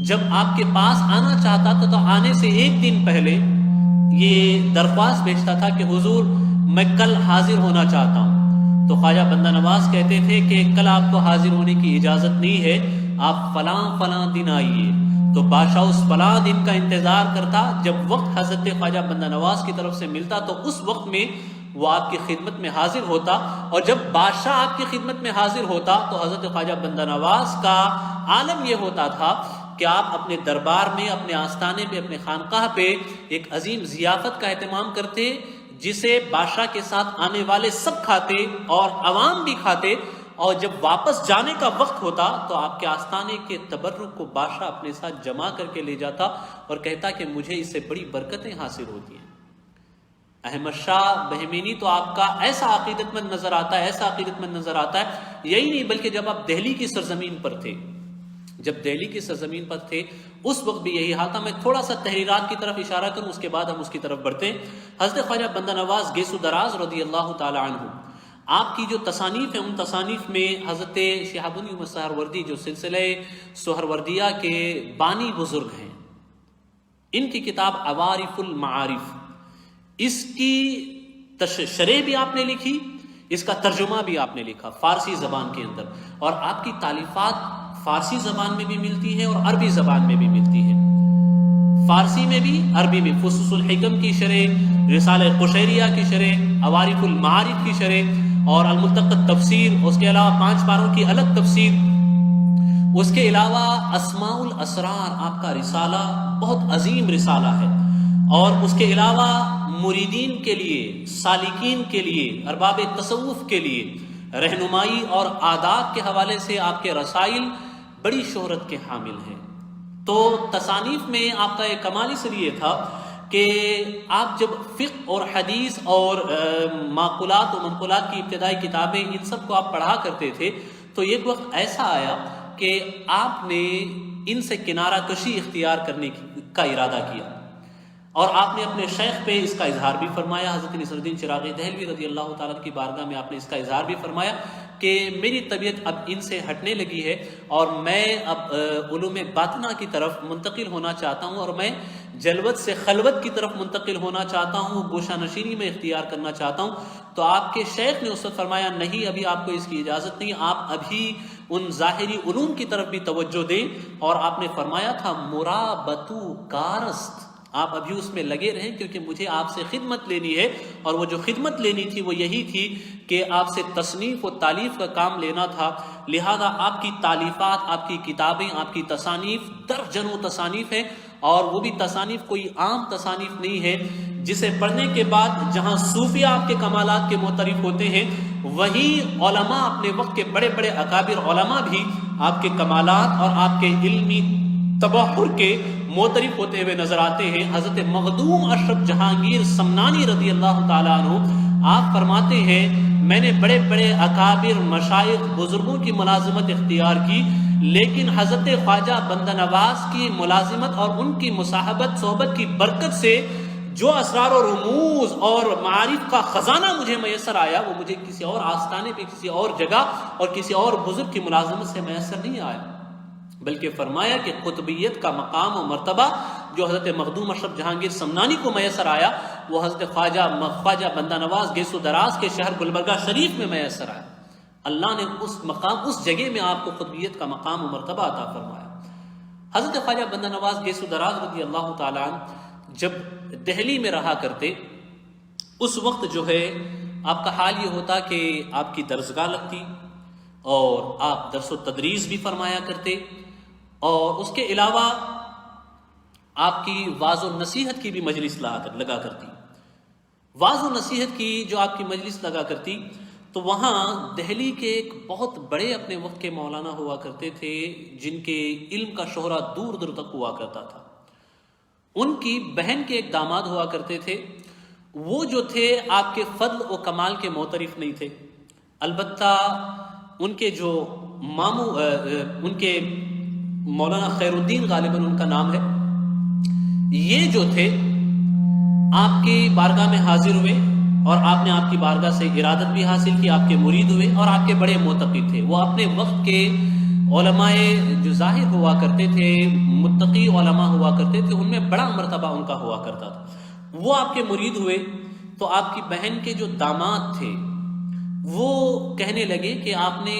جب آپ کے پاس آنا چاہتا تھا تو آنے سے 1 دن پہلے یہ درخواست بھیجتا تھا کہ حضور میں کل حاضر ہونا چاہتا ہوں، تو خواجہ بندہ نواز کہتے تھے کہ کل آپ کو حاضر ہونے کی اجازت نہیں ہے، آپ فلاں دن آئیے۔ تو بادشاہ اس فلاں دن کا انتظار کرتا، جب وقت حضرت خواجہ بندہ نواز کی طرف سے ملتا تو اس وقت میں وہ آپ کی خدمت میں حاضر ہوتا، اور جب بادشاہ آپ کی خدمت میں حاضر ہوتا تو حضرت خواجہ بندہ نواز کا عالم یہ ہوتا تھا کہ آپ اپنے دربار میں، اپنے آستانے پہ، اپنے خانقاہ پہ ایک عظیم ضیافت کا اہتمام کرتے، جسے بادشاہ کے ساتھ آنے والے سب کھاتے اور عوام بھی کھاتے، اور جب واپس جانے کا وقت ہوتا تو آپ کے آستانے کے تبرک کو بادشاہ اپنے ساتھ جمع کر کے لے جاتا اور کہتا کہ مجھے اس سے بڑی برکتیں حاصل ہوتی ہیں۔ احمد شاہ بہمینی تو آپ کا ایسا عقیدت مند نظر آتا ہے، ایسا عقیدت مند نظر آتا ہے، یہی نہیں بلکہ جب آپ دہلی کی سرزمین پر تھے، جب دہلی کی سرزمین پر تھے اس وقت بھی یہی حال تھا۔ میں تھوڑا سا تحریرات کی طرف اشارہ کروں، اس کے بعد ہم اس کی طرف بڑھتے ہیں۔ حضرت خواجہ بندہ نواز گیسو دراز رضی اللہ تعالی عنہ، آپ کی جو تصانیف ہیں ان تصانیف میں حضرت شہاب الدین سہروردی جو سلسلہ سہروردیہ کے بانی بزرگ ہیں، ان کی کتاب عوارف المعارف، اس کی شرح بھی آپ نے لکھی، اس کا ترجمہ بھی آپ نے لکھا فارسی زبان کے اندر، اور آپ کی تالیفات فارسی زبان میں بھی ملتی ہیں اور عربی زبان میں بھی ملتی ہیں، فارسی میں بھی عربی میں۔ فصوص الحکم کی شرح، رسالہ قشیریہ کی شرح، عوارف المعارف کی شرح، اور الملتقط تفسیر، اس کے علاوہ 5 پاروں کی الگ تفسیر، اس کے علاوہ اسماء الاسرار آپ کا رسالہ بہت عظیم رسالہ ہے، اور اس کے علاوہ مریدین کے لیے، سالکین کے لیے، ارباب تصوف کے لیے رہنمائی اور آداب کے حوالے سے آپ کے رسائل بڑی شہرت کے حامل ہیں۔ تو تصانیف میں آپ کا ایک کمال اس لیے تھا کہ آپ جب فقہ اور حدیث اور معقولات و منقولات کی ابتدائی کتابیں ان سب کو آپ پڑھا کرتے تھے، تو ایک وقت ایسا آیا کہ آپ نے ان سے کنارہ کشی اختیار کرنے کا ارادہ کیا، اور آپ نے اپنے شیخ پہ اس کا اظہار بھی فرمایا۔ حضرت نصر الدین چراغی دہلوی رضی اللہ تعالیٰ کی بارگاہ میں آپ نے اس کا اظہار بھی فرمایا کہ میری طبیعت اب ان سے ہٹنے لگی ہے، اور میں اب علوم باطنہ کی طرف منتقل ہونا چاہتا ہوں، اور میں جلوت سے خلوت کی طرف منتقل ہونا چاہتا ہوں، گوشہ نشینی میں اختیار کرنا چاہتا ہوں۔ تو آپ کے شیخ نے اس وقت فرمایا نہیں، ابھی آپ کو اس کی اجازت نہیں، آپ ابھی ان ظاہری علوم کی طرف بھی توجہ دیں، اور آپ نے فرمایا تھا مرابطو کارست، آپ ابھی اس میں لگے رہیں، کیونکہ مجھے آپ سے خدمت لینی ہے، اور وہ جو خدمت لینی تھی وہ یہی تھی کہ آپ سے تصنیف و تالیف کا کام لینا تھا، لہذا آپ کی تالیفات، آپ کی کتابیں، آپ کی تصانیف درجنوں تصانیف ہیں، اور وہ بھی تصانیف کوئی عام تصانیف نہیں ہے جسے پڑھنے کے بعد جہاں صوفیہ آپ کے کمالات کے معترف ہوتے ہیں، وہی علماء اپنے وقت کے بڑے بڑے اکابر علماء بھی آپ کے کمالات اور آپ کے علمی تبحر کے معترف ہوتے ہوئے نظر آتے ہیں۔ حضرت مخدوم اشرف جہانگیر سمنانی رضی اللہ تعالیٰ عنہ آپ فرماتے ہیں میں نے بڑے بڑے اکابر مشائخ بزرگوں کی ملازمت اختیار کی، لیکن حضرت خواجہ بندہ نواز کی ملازمت اور ان کی مصاحبت صحبت کی برکت سے جو اسرار و رموز اور معارف کا خزانہ مجھے میسر آیا، وہ مجھے کسی اور آستانے پہ، کسی اور جگہ اور کسی اور بزرگ کی ملازمت سے میسر نہیں آیا، بلکہ فرمایا کہ قطبیت کا مقام و مرتبہ جو حضرت مخدوم اشرف جہانگیر سمنانی کو میسر آیا، وہ حضرت خواجہ بندہ نواز گیسو دراز کے شہر گلبرگہ شریف میں میسر آیا۔ اللہ نے اس مقام، اس جگہ میں آپ کو قطبیت کا مقام و مرتبہ عطا فرمایا۔ حضرت خواجہ بندہ نواز گیسو دراز رضی اللہ تعالیٰ عنہ جب دہلی میں رہا کرتے، اس وقت جو ہے آپ کا حال یہ ہوتا کہ آپ کی درسگاہ لگتی، اور آپ درس و تدریس بھی فرمایا کرتے، اور اس کے علاوہ آپ کی واعظ و نصیحت کی بھی مجلس لگا کرتی۔ واعظ و نصیحت کی جو آپ کی مجلس لگا کرتی، تو وہاں دہلی کے ایک بہت بڑے اپنے وقت کے مولانا ہوا کرتے تھے، جن کے علم کا شہرہ دور دور تک ہوا کرتا تھا۔ ان کی بہن کے ایک داماد ہوا کرتے تھے، وہ جو تھے آپ کے فضل و کمال کے معترف نہیں تھے، البتہ ان کے جو ماموں، ان کے مولانا خیر الدین غالباً ان کا نام ہے، یہ جو تھے آپ کی بارگاہ میں حاضر ہوئے، اور آپ نے آپ کی بارگاہ سے ارادت بھی حاصل کی، آپ کے مرید ہوئے، اور آپ کے بڑے معتقد تھے۔ وہ اپنے وقت کے علماء جو ظاہر ہوا کرتے تھے، متقی علماء ہوا کرتے تھے، ان میں بڑا مرتبہ ان کا ہوا کرتا تھا۔ وہ آپ کے مرید ہوئے تو آپ کی بہن کے جو داماد تھے وہ کہنے لگے کہ آپ نے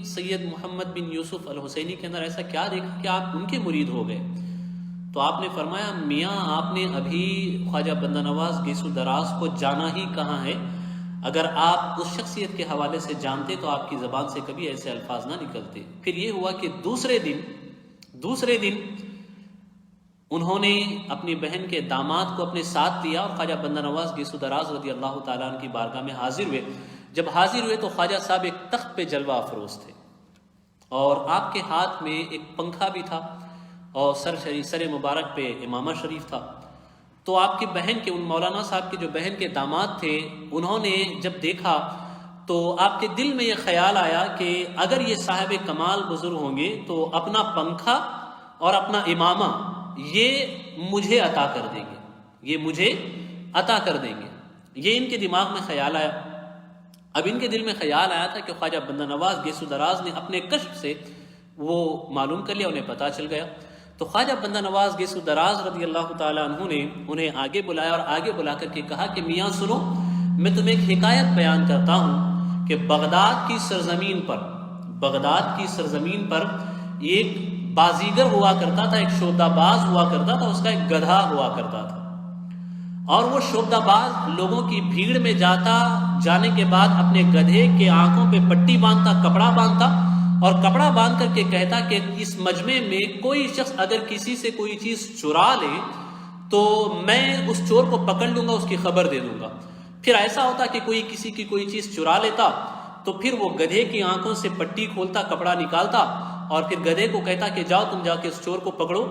سید محمد بن یوسف الحسینی کے اندر ایسا کیا دیکھا کہ آپ ان کے مرید ہو گئے؟ تو آپ نے فرمایا میاں آپ نے ابھی خواجہ بندہ نواز گیسو دراز کو جانا ہی کہاں ہے، اگر آپ اس شخصیت کے حوالے سے جانتے تو آپ کی زبان سے کبھی ایسے الفاظ نہ نکلتے۔ پھر یہ ہوا کہ دوسرے دن انہوں نے اپنی بہن کے داماد کو اپنے ساتھ لیا، اور خواجہ بندہ نواز گیسو دراز رضی اللہ تعالیٰ عنہ کی بارگاہ میں حاضر ہوئے۔ جب حاضر ہوئے تو خواجہ صاحب ایک تخت پہ جلوہ افروز تھے، اور آپ کے ہاتھ میں ایک پنکھا بھی تھا، اور سر مبارک پہ امامہ شریف تھا۔ تو آپ کی بہن کے، ان مولانا صاحب کے جو بہن کے داماد تھے، انہوں نے جب دیکھا تو آپ کے دل میں یہ خیال آیا کہ اگر یہ صاحب کمال بزرگ ہوں گے تو اپنا پنکھا اور اپنا امامہ یہ مجھے عطا کر دیں گے، یہ مجھے عطا کر دیں گے۔ یہ ان کے دماغ میں خیال آیا۔ اب ان کے دل میں خیال آیا تھا کہ خواجہ بندہ نواز گیسو دراز نے اپنے کشف سے وہ معلوم کر لیا، انہیں پتہ چل گیا۔ تو خواجہ بندہ نواز گیسو دراز رضی اللہ تعالیٰ عنہ نے انہیں آگے بلایا اور آگے بلا کر کے کہا کہ میاں سنو، میں تمہیں ایک حکایت بیان کرتا ہوں کہ بغداد کی سرزمین پر ایک بازیگر ہوا کرتا تھا، ایک شعبدہ باز ہوا کرتا تھا، اس کا ایک گدھا ہوا کرتا تھا، اور وہ شعبدہ باز لوگوں کی بھیڑ میں جانے کے بعد اپنے گدھے کے آنکھوں پہ پٹی باندھتا، کپڑا باندھتا، اور کپڑا باندھ کر کے کہتا کہ اس مجمع میں کوئی شخص اگر کسی سے کوئی چیز چرا لے تو میں اس چور کو پکڑ لوں گا، اس کی خبر دے دوں گا۔ پھر ایسا ہوتا کہ کوئی کسی کی کوئی چیز چرا لیتا تو پھر وہ گدھے کی آنکھوں سے پٹی کھولتا، کپڑا نکالتا، اور پھر گدھے کو کہتا کہ جاؤ تم جا کے اس چور کو پکڑو۔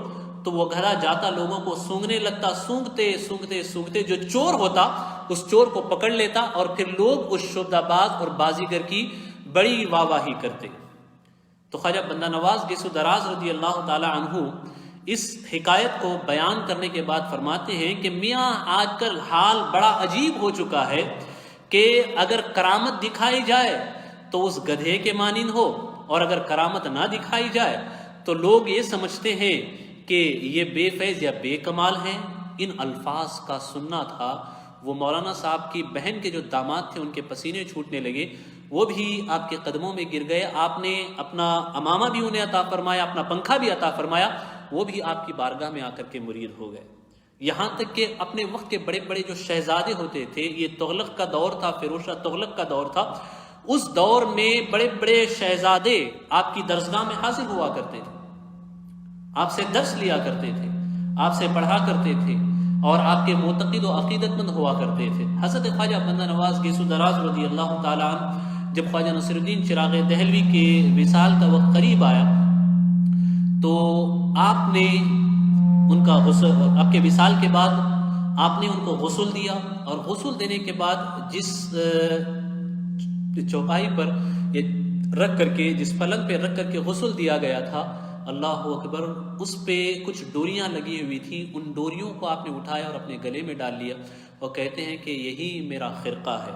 تو وہ گدھا جاتا، لوگوں کو سونگنے لگتا، سونگتے جو چور ہوتا اس چور کو پکڑ لیتا، اور پھر لوگ اس شعبدہ باز اور بازیگر کی بڑی واہ واہی کرتے۔ تو خواجہ بندہ نواز گیسو دراز رضی اللہ تعالی عنہ اس حکایت کو بیان کرنے کے بعد فرماتے ہیں کہ میاں آج کل حال بڑا عجیب ہو چکا ہے کہ اگر کرامت دکھائی جائے تو اس گدھے کے مانند ہو، اور اگر کرامت نہ دکھائی جائے تو لوگ یہ سمجھتے ہیں کہ یہ بے فیض یا بے کمال ہیں۔ ان الفاظ کا سننا تھا وہ مولانا صاحب کی بہن کے جو داماد تھے، ان کے پسینے چھوٹنے لگے، وہ بھی آپ کے قدموں میں گر گئے۔ آپ نے اپنا امامہ بھی انہیں عطا فرمایا، اپنا پنکھا بھی عطا فرمایا، وہ بھی آپ کی بارگاہ میں آ کر کے مرید ہو گئے۔ یہاں تک کہ اپنے وقت کے بڑے بڑے جو شہزادے ہوتے تھے، یہ تغلق کا دور تھا، فیروز شاہ تغلق کا دور تھا، اس دور میں بڑے بڑے شہزادے آپ کی درسگاہ میں حاضر ہوا کرتے تھے، آپ سے درس لیا کرتے تھے، آپ سے پڑھا کرتے تھے، اور آپ کے معتقد و عقیدت مند ہوا کرتے تھے۔ حضرت خواجہ بندہ نواز گیسو دراز رضی اللہ تعالیٰ عنہ جب خواجہ نصیر الدین چراغ دہلوی کے وصال کا وقت قریب آیا تو آپ نے ان کا غسل، آپ کے وصال کے بعد آپ نے ان کو غسل دیا، اور غسل دینے کے بعد جس چوپائی پر رکھ کر کے، جس پلنگ پہ رکھ کر کے غسل دیا گیا تھا، اللہ اکبر، اس پہ کچھ ڈوریاں لگی ہوئی تھیں، ان ڈوریوں کو آپ نے اٹھایا اور اپنے گلے میں ڈال لیا، اور کہتے ہیں کہ یہی میرا خرقہ ہے۔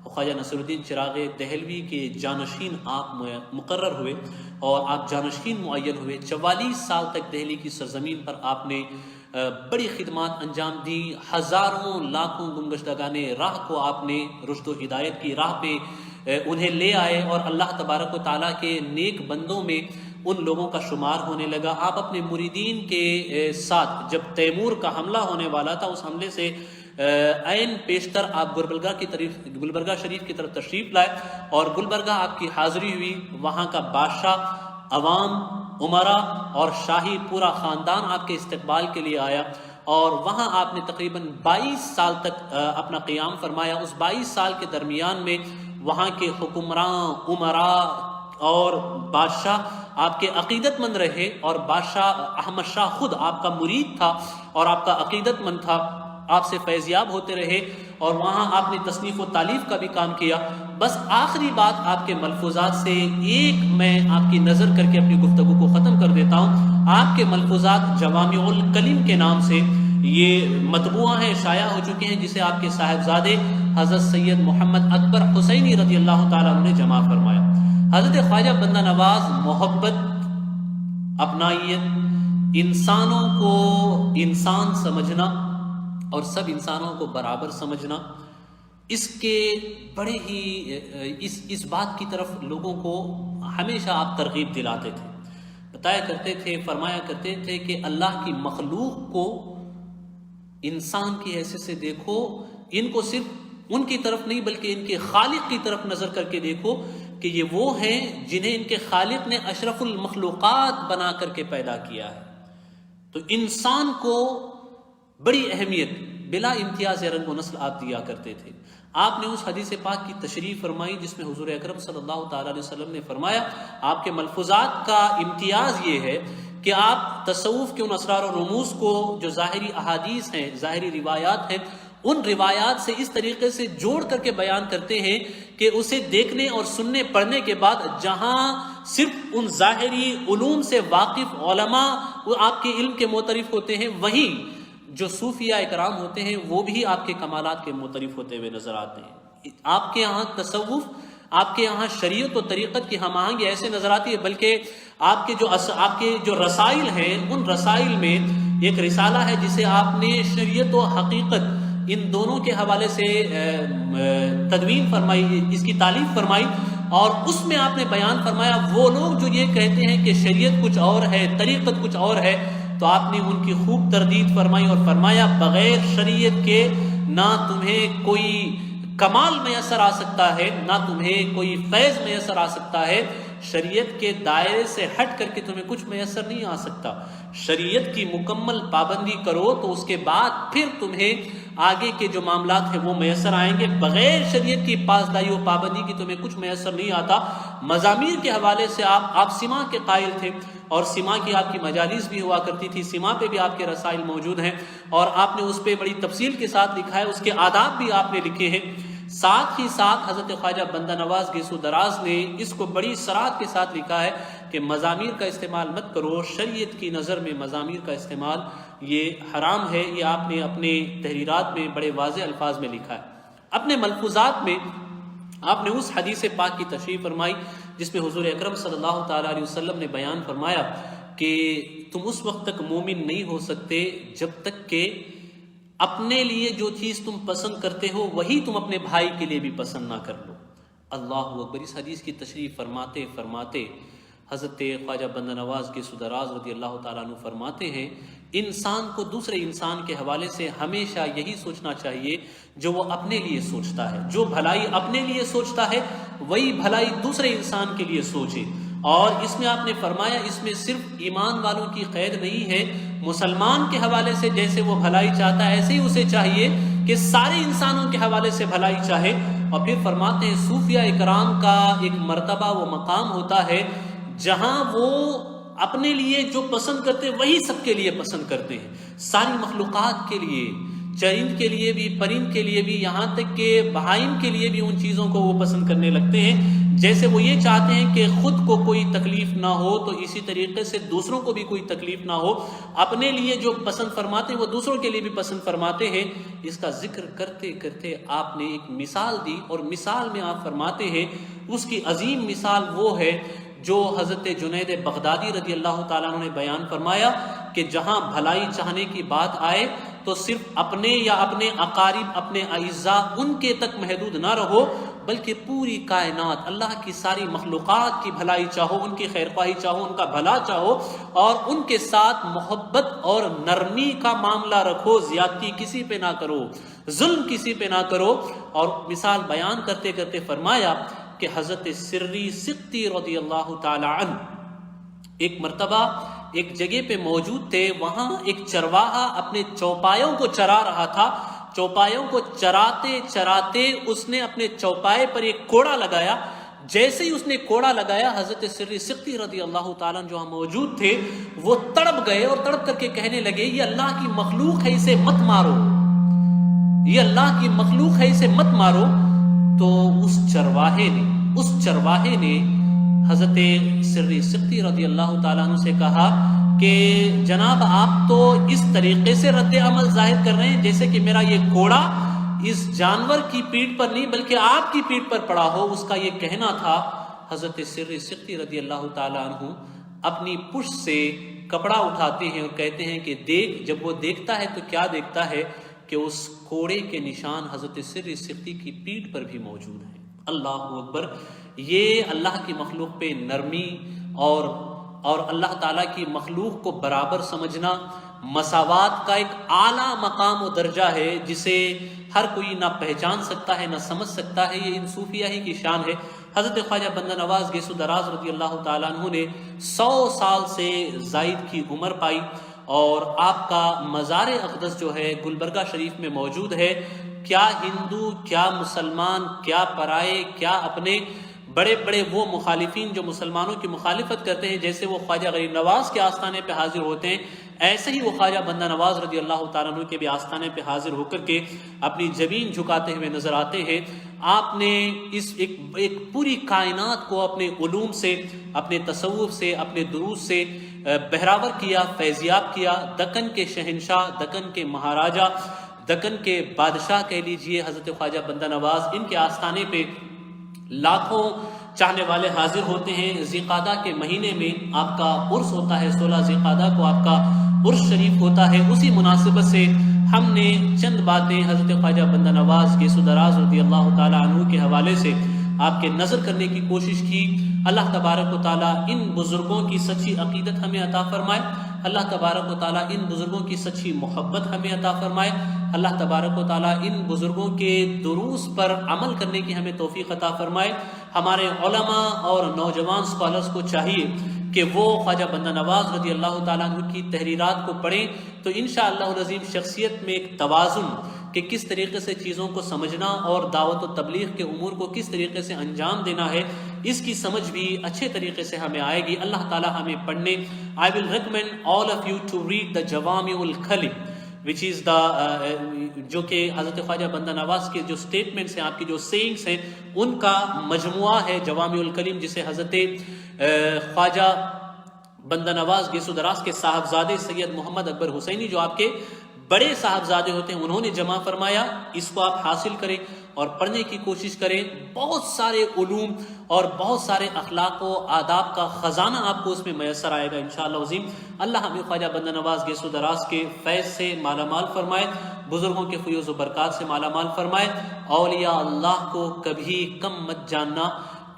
خواجہ نصیر الدین چراغ دہلوی کے جانشین آپ مقرر ہوئے، اور آپ جانشین معین ہوئے۔ 44 سال تک دہلی کی سرزمین پر آپ نے بڑی خدمات انجام دی، ہزاروں لاکھوں گمگشتگان راہ کو آپ نے رشد و ہدایت کی راہ پہ انہیں لے آئے، اور اللہ تبارک و تعالیٰ کے نیک بندوں میں ان لوگوں کا شمار ہونے لگا۔ آپ اپنے مریدین کے ساتھ جب تیمور کا حملہ ہونے والا تھا، اس حملے سے عین پیشتر آپ گلبرگہ شریف کی طرف تشریف لائے، اور گلبرگہ آپ کی حاضری ہوئی۔ وہاں کا بادشاہ، عوام، امراء اور شاہی پورا خاندان آپ کے استقبال کے لیے آیا، اور وہاں آپ نے تقریباً 22 سال تک اپنا قیام فرمایا۔ اس 22 سال کے درمیان میں وہاں کے حکمراں، امراء اور بادشاہ آپ کے عقیدت مند رہے، اور بادشاہ احمد شاہ خود آپ کا مرید تھا اور آپ کا عقیدت مند تھا، آپ سے فیضیاب ہوتے رہے، اور وہاں آپ نے تصنیف و تالیف کا بھی کام کیا۔ بس آخری بات آپ کے ملفوظات سے ایک میں آپ کی نظر کر کے اپنی گفتگو کو ختم کر دیتا ہوں۔ آپ کے ملفوظات جوامع الکلم کے نام سے یہ مطبوعہ ہیں، شائع ہو چکے ہیں، جسے آپ کے صاحبزادے حضرت سید محمد اکبر حسینی رضی اللہ تعالیٰ عنہ نے جمع فرمایا۔ حضرت خواجہ بندہ نواز محبت، اپنائیت، انسانوں کو انسان سمجھنا اور سب انسانوں کو برابر سمجھنا، اس کے بڑے ہی اس بات کی طرف لوگوں کو ہمیشہ آپ ترغیب دلاتے تھے، بتایا کرتے تھے، فرمایا کرتے تھے کہ اللہ کی مخلوق کو انسان کی حیثیت سے دیکھو، ان کو صرف ان کی طرف نہیں بلکہ ان کے خالق کی طرف نظر کر کے دیکھو کہ یہ وہ ہیں جنہیں ان کے خالق نے اشرف المخلوقات بنا کر کے پیدا کیا ہے۔ تو انسان کو بڑی اہمیت بلا امتیاز رنگ و نسل آپ دیا کرتے تھے۔ آپ نے اس حدیث پاک کی تشریح فرمائی جس میں حضور اکرم صلی اللہ تعالیٰ علیہ وسلم نے فرمایا، آپ کے ملفوظات کا امتیاز یہ ہے کہ آپ تصوف کے ان اسرار و رموز کو جو ظاہری احادیث ہیں، ظاہری روایات ہیں، ان روایات سے اس طریقے سے جوڑ کر کے بیان کرتے ہیں کہ اسے دیکھنے اور سننے پڑھنے کے بعد جہاں صرف ان ظاہری علوم سے واقف علماء آپ کے علم کے معترف ہوتے ہیں، وہیں جو صوفیہ اکرام ہوتے ہیں وہ بھی آپ کے کمالات کے معترف ہوتے ہوئے نظر آتے ہیں۔ آپ کے یہاں تصوف، آپ کے یہاں شریعت و طریقت کی ہم آہنگی ایسے نظر آتی ہے، بلکہ آپ کے جو رسائل ہیں، ان رسائل میں ایک رسالہ ہے جسے آپ نے شریعت و حقیقت ان دونوں کے حوالے سے تدوین فرمائی، اس کی تالیف فرمائی، اور اس میں آپ نے بیان فرمایا وہ لوگ جو یہ کہتے ہیں کہ شریعت کچھ اور ہے، طریقت کچھ اور ہے، تو آپ نے ان کی خوب تردید فرمائی اور فرمایا بغیر شریعت کے نہ تمہیں کوئی کمال میسر آ سکتا ہے، نہ تمہیں کوئی فیض میسر آ سکتا ہے، شریعت کے دائرے سے ہٹ کر کے تمہیں کچھ میسر نہیں آ سکتا۔ شریعت کی مکمل پابندی کرو تو اس کے بعد پھر تمہیں آگے کے جو معاملات ہیں وہ میسر آئیں گے، بغیر شریعت کی پاسداری و پابندی کی تمہیں کچھ میسر نہیں آتا۔ مزامیر کے حوالے سے آپ سما کے قائل تھے، اور سما کی آپ کی مجالس بھی ہوا کرتی تھی، سما پہ بھی آپ کے رسائل موجود ہیں، اور آپ نے اس پہ بڑی تفصیل کے ساتھ لکھا ہے، اس کے آداب بھی آپ نے لکھے ہیں۔ ساتھ ہی ساتھ حضرت خواجہ بندہ نواز گیسو دراز نے اس کو بڑی صراحت کے ساتھ لکھا ہے کہ مزامیر کا استعمال مت کرو، شریعت کی نظر میں مزامیر کا استعمال یہ حرام ہے۔ یہ آپ نے اپنے تحریرات میں بڑے واضح الفاظ میں لکھا ہے۔ اپنے ملفوظات میں آپ نے اس حدیث پاک کی تشریح فرمائی جس میں حضور اکرم صلی اللہ تعالیٰ علیہ وسلم نے بیان فرمایا کہ تم اس وقت تک مومن نہیں ہو سکتے جب تک کہ اپنے لیے جو چیز تم پسند کرتے ہو وہی تم اپنے بھائی کے لیے بھی پسند نہ کر لو۔ اللہ اکبر۔ اس حدیث کی تشریح فرماتے حضرت خواجہ بندہ نواز کے سدراز رضی اللہ تعالیٰ عنہ فرماتے ہیں انسان کو دوسرے انسان کے حوالے سے ہمیشہ یہی سوچنا چاہیے جو وہ اپنے لیے سوچتا ہے۔ جو بھلائی اپنے لیے سوچتا ہے وہی بھلائی دوسرے انسان کے لیے سوچے۔ اور اس میں آپ نے فرمایا اس میں صرف ایمان والوں کی قید نہیں ہے، مسلمان کے حوالے سے جیسے وہ بھلائی چاہتا ہے ایسے ہی اسے چاہیے کہ سارے انسانوں کے حوالے سے بھلائی چاہے۔ اور پھر فرماتے ہیں صوفیہ اکرام کا ایک مرتبہ و مقام ہوتا ہے جہاں وہ اپنے لیے جو پسند کرتے ہیں وہی سب کے لیے پسند کرتے ہیں، ساری مخلوقات کے لیے، چرند کے لیے بھی، پرند کے لیے بھی، یہاں تک کہ بہائم کے لیے بھی ان چیزوں کو وہ پسند کرنے لگتے ہیں۔ جیسے وہ یہ چاہتے ہیں کہ خود کو کوئی تکلیف نہ ہو تو اسی طریقے سے دوسروں کو بھی کوئی تکلیف نہ ہو، اپنے لیے جو پسند فرماتے ہیں وہ دوسروں کے لیے بھی پسند فرماتے ہیں۔ اس کا ذکر کرتے کرتے آپ نے ایک مثال دی، اور مثال میں آپ فرماتے ہیں اس کی عظیم مثال وہ ہے جو حضرت جنید بغدادی رضی اللہ تعالیٰ عنہ نے بیان فرمایا کہ جہاں بھلائی چاہنے کی بات آئے تو صرف اپنے یا اپنے اقارب، اپنے اعزاء ان کے تک محدود نہ رہو، بلکہ پوری کائنات اللہ کی ساری مخلوقات کی بھلائی چاہو، ان کی خیر خواہی چاہو، ان کا بھلا چاہو، اور ان کے ساتھ محبت اور نرمی کا معاملہ رکھو، زیادتی کسی پہ نہ کرو، ظلم کسی پہ نہ کرو۔ اور مثال بیان کرتے کرتے فرمایا کہ حضرت سری سقطی رضی اللہ تعالی عنہ ایک مرتبہ ایک جگہ پہ موجود تھے، وہاں ایک چرواہا اپنے چوپایوں کو چرا رہا تھا۔ چوپایوں کو چراتے چراتے اس نے اپنے چوپائے پر ایک کوڑا لگایا۔ جیسے ہی اس نے کوڑا لگایا حضرت سری سقطی رضی اللہ تعالیٰ جو ہم موجود تھے وہ تڑپ گئے، اور تڑپ کر کے کہنے لگے یہ اللہ کی مخلوق ہے، اسے مت مارو، یہ اللہ کی مخلوق ہے، اسے مت مارو۔ تو اس چرواہے نے حضرت سری سقطی رضی اللہ تعالیٰ عنہ سے کہا کہ جناب آپ تو اس طریقے سے رد عمل ظاہر کر رہے ہیں جیسے کہ میرا یہ کوڑا اس جانور کی پیٹھ پر نہیں بلکہ آپ کی پیٹھ پر پڑا ہو۔ اس کا یہ کہنا تھا۔ حضرت سری سقطی رضی اللہ تعالیٰ عنہ اپنی پشت سے کپڑا اٹھاتے ہیں اور کہتے ہیں کہ دیکھ۔ جب وہ دیکھتا ہے تو کیا دیکھتا ہے کہ اس کوڑے کے نشان حضرت سری سقطی کی پیٹھ پر بھی موجود ہیں۔ اللہ اکبر۔ یہ اللہ کی مخلوق پہ نرمی اور اللہ تعالیٰ کی مخلوق کو برابر سمجھنا، مساوات کا ایک اعلیٰ مقام و درجہ ہے جسے ہر کوئی نہ پہچان سکتا ہے نہ سمجھ سکتا ہے۔ یہ ان صوفیہ ہی کی شان ہے۔ حضرت خواجہ بندہ نواز گیسو دراز رضی اللہ تعالیٰ عنہ نے 100 سال سے زائد کی عمر پائی، اور آپ کا مزار اقدس جو ہے گلبرگہ شریف میں موجود ہے۔ کیا ہندو، کیا مسلمان، کیا پرائے، کیا اپنے، بڑے بڑے وہ مخالفین جو مسلمانوں کی مخالفت کرتے ہیں، جیسے وہ خواجہ غریب نواز کے آستانے پہ حاضر ہوتے ہیں، ایسے ہی وہ خواجہ بندہ نواز رضی اللہ تعالیٰ عنہ کے بھی آستانے پہ حاضر ہو کر کے اپنی جبین جھکاتے ہوئے نظر آتے ہیں۔ آپ نے اس ایک پوری کائنات کو اپنے علوم سے، اپنے تصوف سے، اپنے دروس سے بہراور کیا، فیضیاب کیا۔ دکن کے شہنشاہ، دکن کے مہاراجہ، دکن کے بادشاہ کہہ لیجئے حضرت خواجہ بندہ نواز، ان کے آستانے پہ لاکھوں چاہنے والے حاضر ہوتے ہیں۔ ذی قعدہ کے مہینے میں آپ کا عرس ہوتا ہے، 16 ذی قعدہ کو آپ کا عرس شریف ہوتا ہے۔ اسی مناسبت سے ہم نے چند باتیں حضرت خواجہ بندہ نواز گیسو دراز رضی اللہ تعالیٰ عنہ کے حوالے سے آپ کے نظر کرنے کی کوشش کی۔ اللہ تبارک و تعالیٰ ان بزرگوں کی سچی عقیدت ہمیں عطا فرمائے، اللہ تبارک و تعالیٰ ان بزرگوں کی سچی محبت ہمیں عطا فرمائے، اللہ تبارک و تعالیٰ ان بزرگوں کے دروس پر عمل کرنے کی ہمیں توفیق عطا فرمائے۔ ہمارے علماء اور نوجوان اسکالرس کو چاہیے کہ وہ خواجہ بندہ نواز رضی اللہ تعالیٰ عنہ کی تحریرات کو پڑھیں تو انشاءاللہ العظیم شخصیت میں ایک توازن کہ کس طریقے سے چیزوں کو سمجھنا اور دعوت و تبلیغ کے امور کو کس طریقے سے انجام دینا ہے، اس کی سمجھ بھی اچھے طریقے سے ہمیں آئے گی۔ اللہ تعالیٰ ہمیں پڑھنے I will recommend all of you to read the جوامع الکلم which is جو کہ حضرت خواجہ بندہ نواز کے جو سٹیٹمنٹس ہیں، آپ کی جو سینگس ہیں، ان کا مجموعہ ہے جوامع الکلم، جسے حضرت خواجہ بندہ نواز گیسو دراز کے صاحبزادے سید محمد اکبر حسینی، جو آپ کے بڑے صاحبزادے ہوتے ہیں، انہوں نے جمع فرمایا۔ اس کو آپ حاصل کریں اور پڑھنے کی کوشش کریں۔ بہت سارے علوم اور بہت سارے اخلاق و آداب کا خزانہ آپ کو اس میں میسر آئے گا انشاءاللہ عظیم۔ اللہ ہمیں خواجہ بندہ نواز گیسو دراز کے فیض سے مالا مال فرمائے، بزرگوں کے فیوز و برکات سے مالا مال فرمائے۔ اولیاء اللہ کو کبھی کم مت جاننا،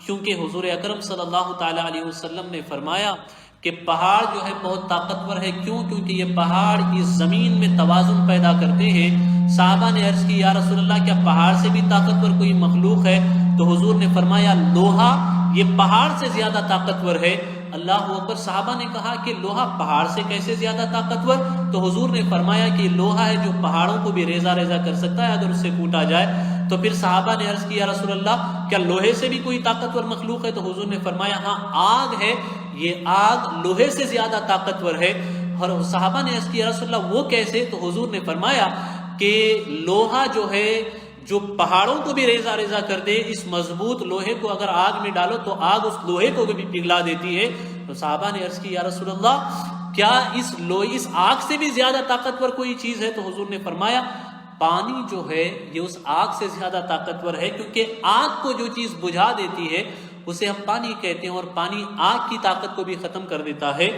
کیونکہ حضور اکرم صلی اللہ تعالیٰ علیہ وسلم نے فرمایا کہ پہاڑ جو ہے بہت طاقتور ہے۔ کیوں؟ کیونکہ یہ پہاڑ اس زمین میں توازن پیدا کرتے ہیں۔ صحابہ نے عرض کی یا رسول اللہ کیا پہاڑ سے بھی طاقتور کوئی مخلوق ہے؟ تو حضور نے فرمایا لوہا یہ پہاڑ سے زیادہ طاقتور ہے۔ اللہ اکبر۔ صحابہ نے کہا کہ لوہا پہاڑ سے کیسے زیادہ طاقتور؟ تو حضور نے فرمایا کہ لوہا ہے جو پہاڑوں کو بھی ریزہ ریزہ کر سکتا ہے اگر اس سے کوٹا جائے۔ تو پھر صحابہ نے عرض کیا رسول اللہ کیا لوہے سے بھی کوئی طاقتور مخلوق ہے؟ تو حضور نے فرمایا ہاں آگ ہے، یہ آگ لوہے سے زیادہ طاقتور ہے۔ اور صحابہ نے عرض کیا رسول اللہ وہ کیسے؟ تو حضور نے فرمایا کہ لوہا جو ہے جو پہاڑوں کو بھی ریزہ ریزہ کر دے، اس مضبوط لوہے کو اگر آگ میں ڈالو تو آگ اس لوہے کو بھی پگھلا دیتی ہے۔ تو صحابہ نے عرض کی یا رسول اللہ کیا اس آگ سے بھی زیادہ طاقتور کوئی چیز ہے؟ تو حضور نے فرمایا پانی جو ہے یہ اس آگ سے زیادہ طاقتور ہے، کیونکہ آگ کو جو چیز بجھا دیتی ہے اسے ہم پانی کہتے ہیں، اور پانی آگ کی طاقت کو بھی ختم کر دیتا ہے۔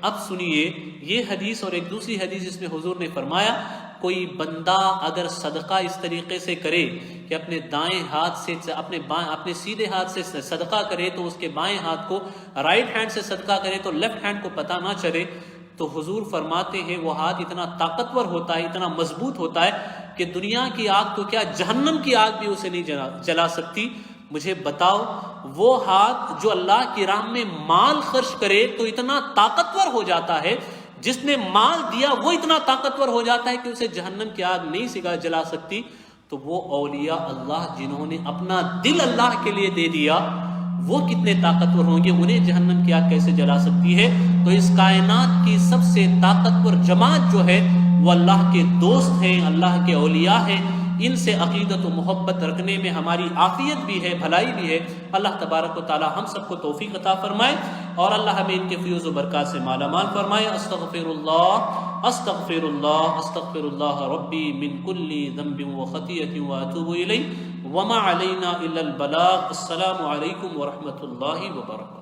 اب سنیے یہ حدیث اور ایک دوسری حدیث جس میں حضور نے فرمایا کوئی بندہ اگر صدقہ اس طریقے سے کرے کہ اپنے دائیں ہاتھ سے اپنے سیدھے ہاتھ سے صدقہ کرے تو اس کے بائیں ہاتھ کو رائٹ ہینڈ سے صدقہ کرے تو لیفٹ ہینڈ کو پتہ نہ چلے، تو حضور فرماتے ہیں وہ ہاتھ اتنا طاقتور ہوتا ہے، اتنا مضبوط ہوتا ہے کہ دنیا کی آگ تو کیا جہنم کی آگ بھی اسے نہیں جلا سکتی۔ مجھے بتاؤ وہ ہاتھ جو اللہ کی راہ میں مال خرچ کرے تو اتنا طاقتور ہو جاتا ہے، جس نے مال دیا وہ اتنا طاقتور ہو جاتا ہے کہ اسے جہنم کی آگ نہیں جلا سکتی، تو وہ اولیاء اللہ جنہوں نے اپنا دل اللہ کے لیے دے دیا وہ کتنے طاقتور ہوں گے، انہیں جہنم کی آگ کیسے جلا سکتی ہے؟ تو اس کائنات کی سب سے طاقتور جماعت جو ہے وہ اللہ کے دوست ہیں، اللہ کے اولیاء ہیں۔ ان سے عقیدت و محبت رکھنے میں ہماری عافیت بھی ہے، بھلائی بھی ہے۔ اللہ تبارک و تعالی ہم سب کو توفیق عطا فرمائے اور اللہ ہمیں ان کے فیوز و برکات سے مالا مال فرمائے۔ استغفر اللہ استغفر اللہ استغفر اللہ ربی من کل ذنب و خطیئۃ واتوب الیہ وما علینا الا البلاغ۔ السلام علیکم ورحمۃ اللہ وبرکاتہ۔